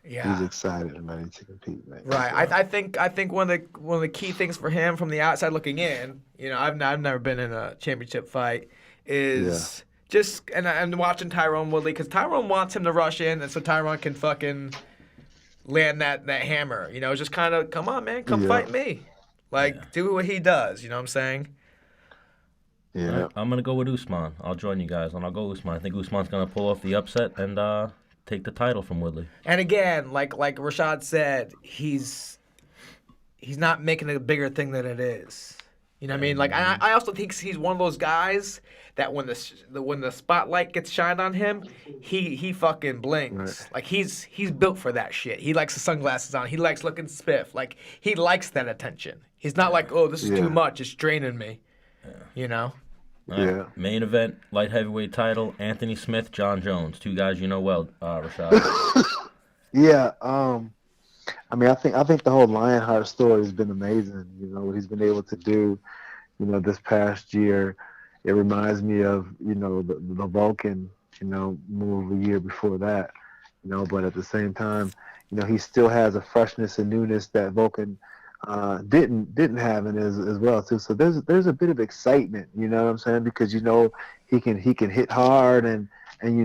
Yeah. He's excited and ready to compete, man. Right. So, I think one of the key things for him from the outside looking in, I've never been in a championship fight, is just and I'm watching Tyron Woodley because Tyron wants him to rush in, and so Tyron can fucking land that hammer. You know, just kind of, come on, man, come fight me. Like, do what he does. You know what I'm saying? Yeah. All right, I'm gonna go with Usman. I'll join you guys, and I'll go Usman. I think Usman's gonna pull off the upset and take the title from Woodley. And again, like Rashad said, he's not making it a bigger thing than it is. You know what I mean? Like, I also think he's one of those guys that when the spotlight gets shined on him, he fucking blinks. Right. Like he's built for that shit. He likes the sunglasses on. He likes looking spiff. Like he likes that attention. He's not like, oh, this is too much. It's draining me. You know? All right, main event, light heavyweight title, Anthony Smith, Jon Jones. Two guys you know well, Rashad. Yeah. I mean, I think the whole Lionheart story has been amazing. You know what he's been able to do. You know, this past year, it reminds me of the Vulcan move a year before that. You know, but at the same time, he still has a freshness and newness that Vulcan didn't have in as well too. So there's a bit of excitement. You know what I'm saying? Because he can hit hard and he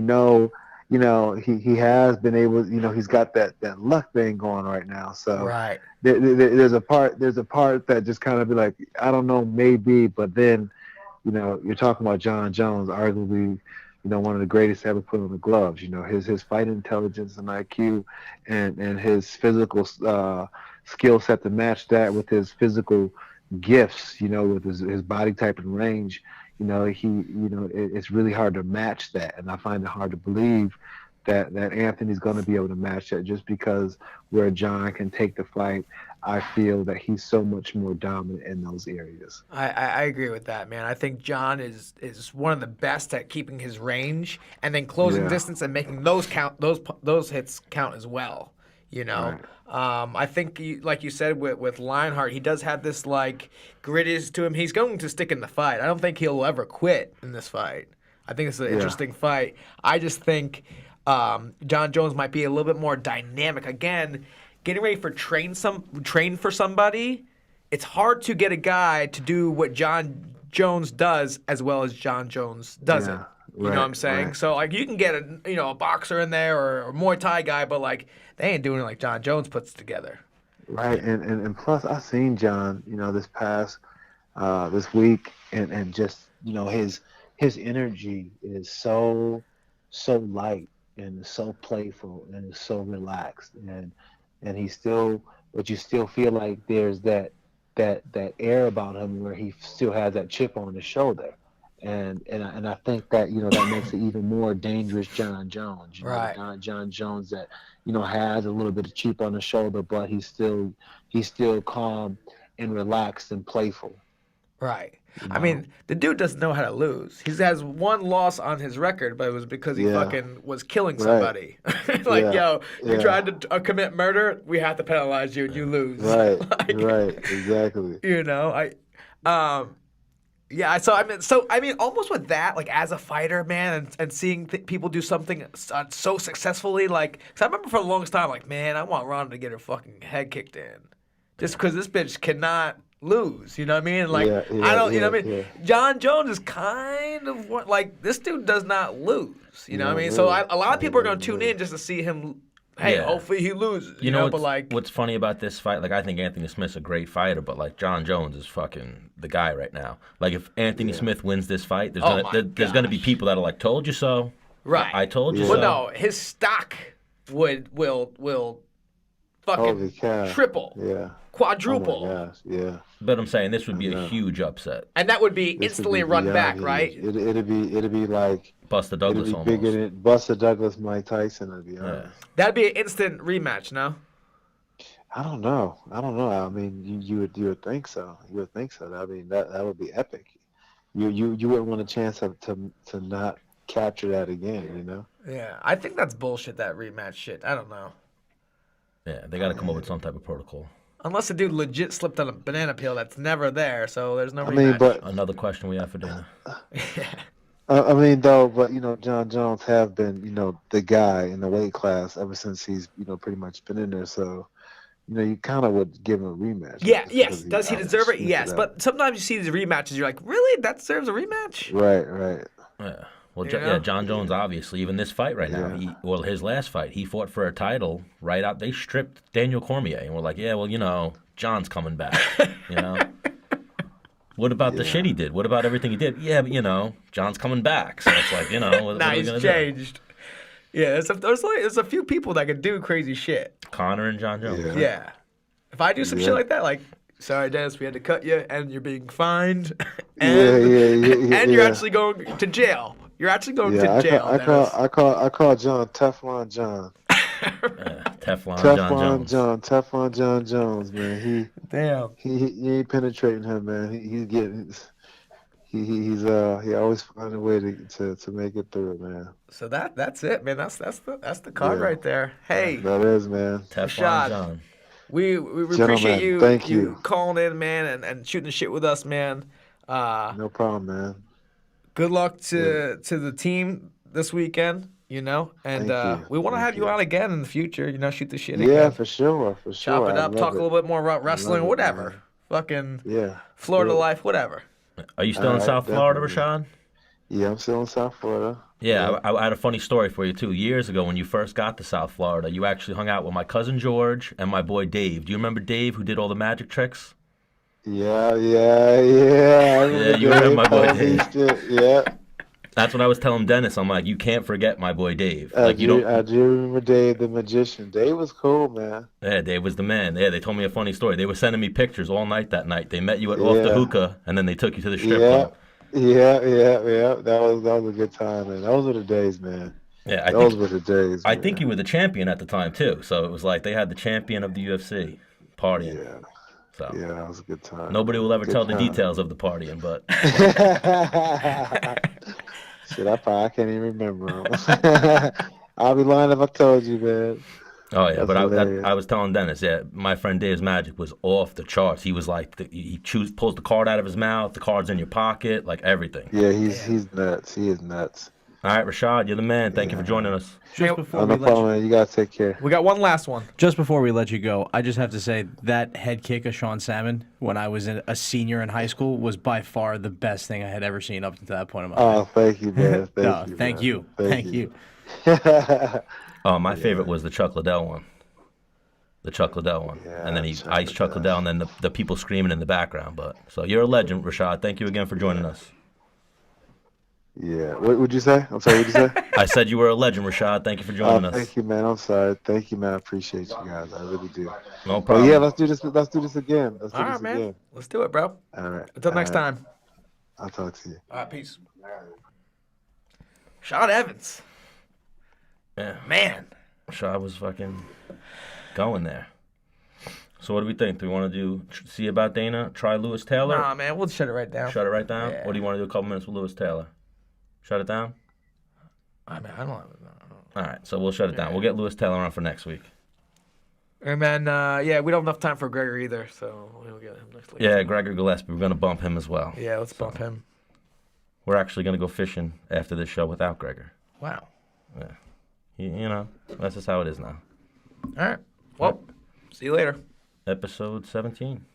has been able, he's got that luck thing going right now. So right. There's a part that just kind of be like, I don't know, maybe, but then, you're talking about Jon Jones, arguably, one of the greatest to ever put on the gloves. His fight intelligence and IQ and his physical skill set to match that with his physical gifts, with his body type and range. It's really hard to match that, and I find it hard to believe that Anthony's going to be able to match that, just because where Jon can take the fight, I feel that he's so much more dominant in those areas. I agree with that, man. I think Jon is one of the best at keeping his range and then closing distance and making those hits count as well. Right. I think, like you said, with Lionheart, he does have this like grittiness to him. He's going to stick in the fight. I don't think he'll ever quit in this fight. I think it's an interesting fight. I just think Jon Jones might be a little bit more dynamic. Again, getting ready for train for somebody, it's hard to get a guy to do what Jon Jones does as well as Jon Jones doesn't. Yeah. You know what I'm saying? Right. So like you can get a boxer in there or a Muay Thai guy, but like they ain't doing it like Jon Jones puts together. Right, and plus I seen Jon, this past this week, and just his energy is so light and so playful and is so relaxed, and he still, but you still feel like there's that air about him where he still has that chip on his shoulder. And I think that that makes it even more dangerous Jon Jones. Right. Jon Jones that has a little bit of chip on the shoulder, but he's still calm and relaxed and playful. Right. I mean, the dude doesn't know how to lose. He has one loss on his record, but it was because he fucking was killing somebody. You tried to commit murder, we have to penalize you and you lose. Right. Right. Exactly. Yeah, so I mean, almost with that, like as a fighter, man, and seeing people do something so successfully, like, cause I remember for the longest time, like, man, I want Ronda to get her fucking head kicked in, just because this bitch cannot lose, you know what I mean? Like, I don't, you know what I mean? Yeah. Jon Jones is kind of like this dude does not lose, you know what I mean? So a lot of people are gonna tune in just to see him. Hey, hopefully he loses. You know, but like, what's funny about this fight? Like, I think Anthony Smith's a great fighter, but like Jon Jones is fucking the guy right now. Like, if Anthony Smith wins this fight, there's gonna be people that are like, "Told you so." Right. I told you so. Well, no, his stock will fucking triple, quadruple. Oh my gosh, yeah. But I'm saying this would be a huge upset. And that would be instantly run back, right? It'd be like Buster Douglas almost. Bigger than Buster Douglas, Mike Tyson. I'd be honest. That'd be an instant rematch, no? I don't know. I mean, you would think so. You would think so. I mean, that would be epic. You wouldn't want a chance to not capture that again. Yeah, I think that's bullshit. That rematch shit. I don't know. Yeah, they got to come up with some type of protocol. Unless the dude legit slipped on a banana peel that's never there, so there's no rematch. I mean, but another question we have for Dana. I mean, though, but Jon Jones have been, the guy in the weight class ever since he's, pretty much been in there. So, you kind of would give him a rematch. Yeah, yes. Does he deserve it? Yes. But sometimes you see these rematches, you're like, really? That deserves a rematch? Right. Yeah. Well, You know? Jon Jones, obviously, even this fight right now. His last fight, he fought for a title right out. They stripped Daniel Cormier, and we're like, yeah, well, John's coming back. What about the shit he did? What about everything he did? Yeah, but John's coming back. So it's like, what are we he's gonna changed. Yeah, there's a few people that can do crazy shit. do? Connor and Jon Jones. Yeah. If I do some shit like that, like, sorry, Dennis, we had to cut you, and you're being fined, and you're actually going to jail. You're actually going to jail. I call John Teflon John. Teflon Jon Jones, man. He ain't penetrating him, man. He always find a way to make it through, man. So that's it, man. That's the card right there. Hey, that is, man. Teflon John. We appreciate you. Thank you calling in, man, and shooting the shit with us, man. No problem, man. Good luck to the team this weekend. And we want to have you on again in the future. Shoot the shit again. Yeah, for sure. Chop it up, talk a little bit more about wrestling, whatever. Fucking Florida life, whatever. Are you still in South Florida, Rashad? Yeah, I'm still in South Florida. Yeah, I had a funny story for you, too. Years ago, when you first got to South Florida, you actually hung out with my cousin George and my boy Dave. Do you remember Dave, who did all the magic tricks? Yeah. You remember my boy Dave. Yeah. That's what I was telling Dennis. I'm like, you can't forget my boy Dave. I do remember Dave the magician. Dave was cool, man. Yeah, Dave was the man. Yeah, they told me a funny story. They were sending me pictures all night that night. They met you at Off the Hookah, and then they took you to the strip club. Yeah. That was a good time, man. Those were the days, man. Yeah, those were the days. I think you were the champion at the time too. So it was like they had the champion of the UFC partying. Yeah. So that was a good time. Nobody will ever tell the details of the partying, but shit, I can't even remember them. I'll be lying if I told you, man. Oh yeah, but I was telling Dennis, my friend Dave's magic was off the charts. He was like, he pulls the card out of his mouth, the card's in your pocket, like everything. Yeah, he's nuts. He is nuts. All right, Rashad, you're the man. Thank you for joining us. No problem, man. You gotta take care. We got one last one. Just before we let you go, I just have to say that head kick of Sean Salmon when I was a senior in high school was by far the best thing I had ever seen up to that point in my life. Oh, thank you, man. Thank you. Oh, my favorite was the Chuck Liddell one. The Chuck Liddell one. And then he iced Chuck Liddell, and then the people screaming in the background. So you're a legend, Rashad. Thank you again for joining us. Yeah. What would you say? I'm sorry, what did you say? I said you were a legend, Rashad. Thank you for joining us. Thank you, man. I'm sorry. Thank you, man. I appreciate you guys. I really do. No problem. Yeah, let's do this again. Let's do this again. Let's do it, bro. All right. Until next time. I'll talk to you. All right, peace. Rashad Evans. Yeah. Man. Rashad was fucking going there. So what do we think? Do we want to see about Dana? Try Lewis Taylor? Nah, man. We'll shut it right down. Shut it right down? Yeah. Or do you want to do a couple minutes with Lewis Taylor? Shut it down? I mean, I don't. All right, so we'll shut it down. We'll get Lewis Taylor on for next week. And then, we don't have enough time for Gregor either, so we'll get him next week. Yeah, Gregor Gillespie. We're going to bump him as well. Yeah, let's bump him. We're actually going to go fishing after this show without Gregor. Wow. Yeah. That's just how it is now. All right. Well, see you later. Episode 17.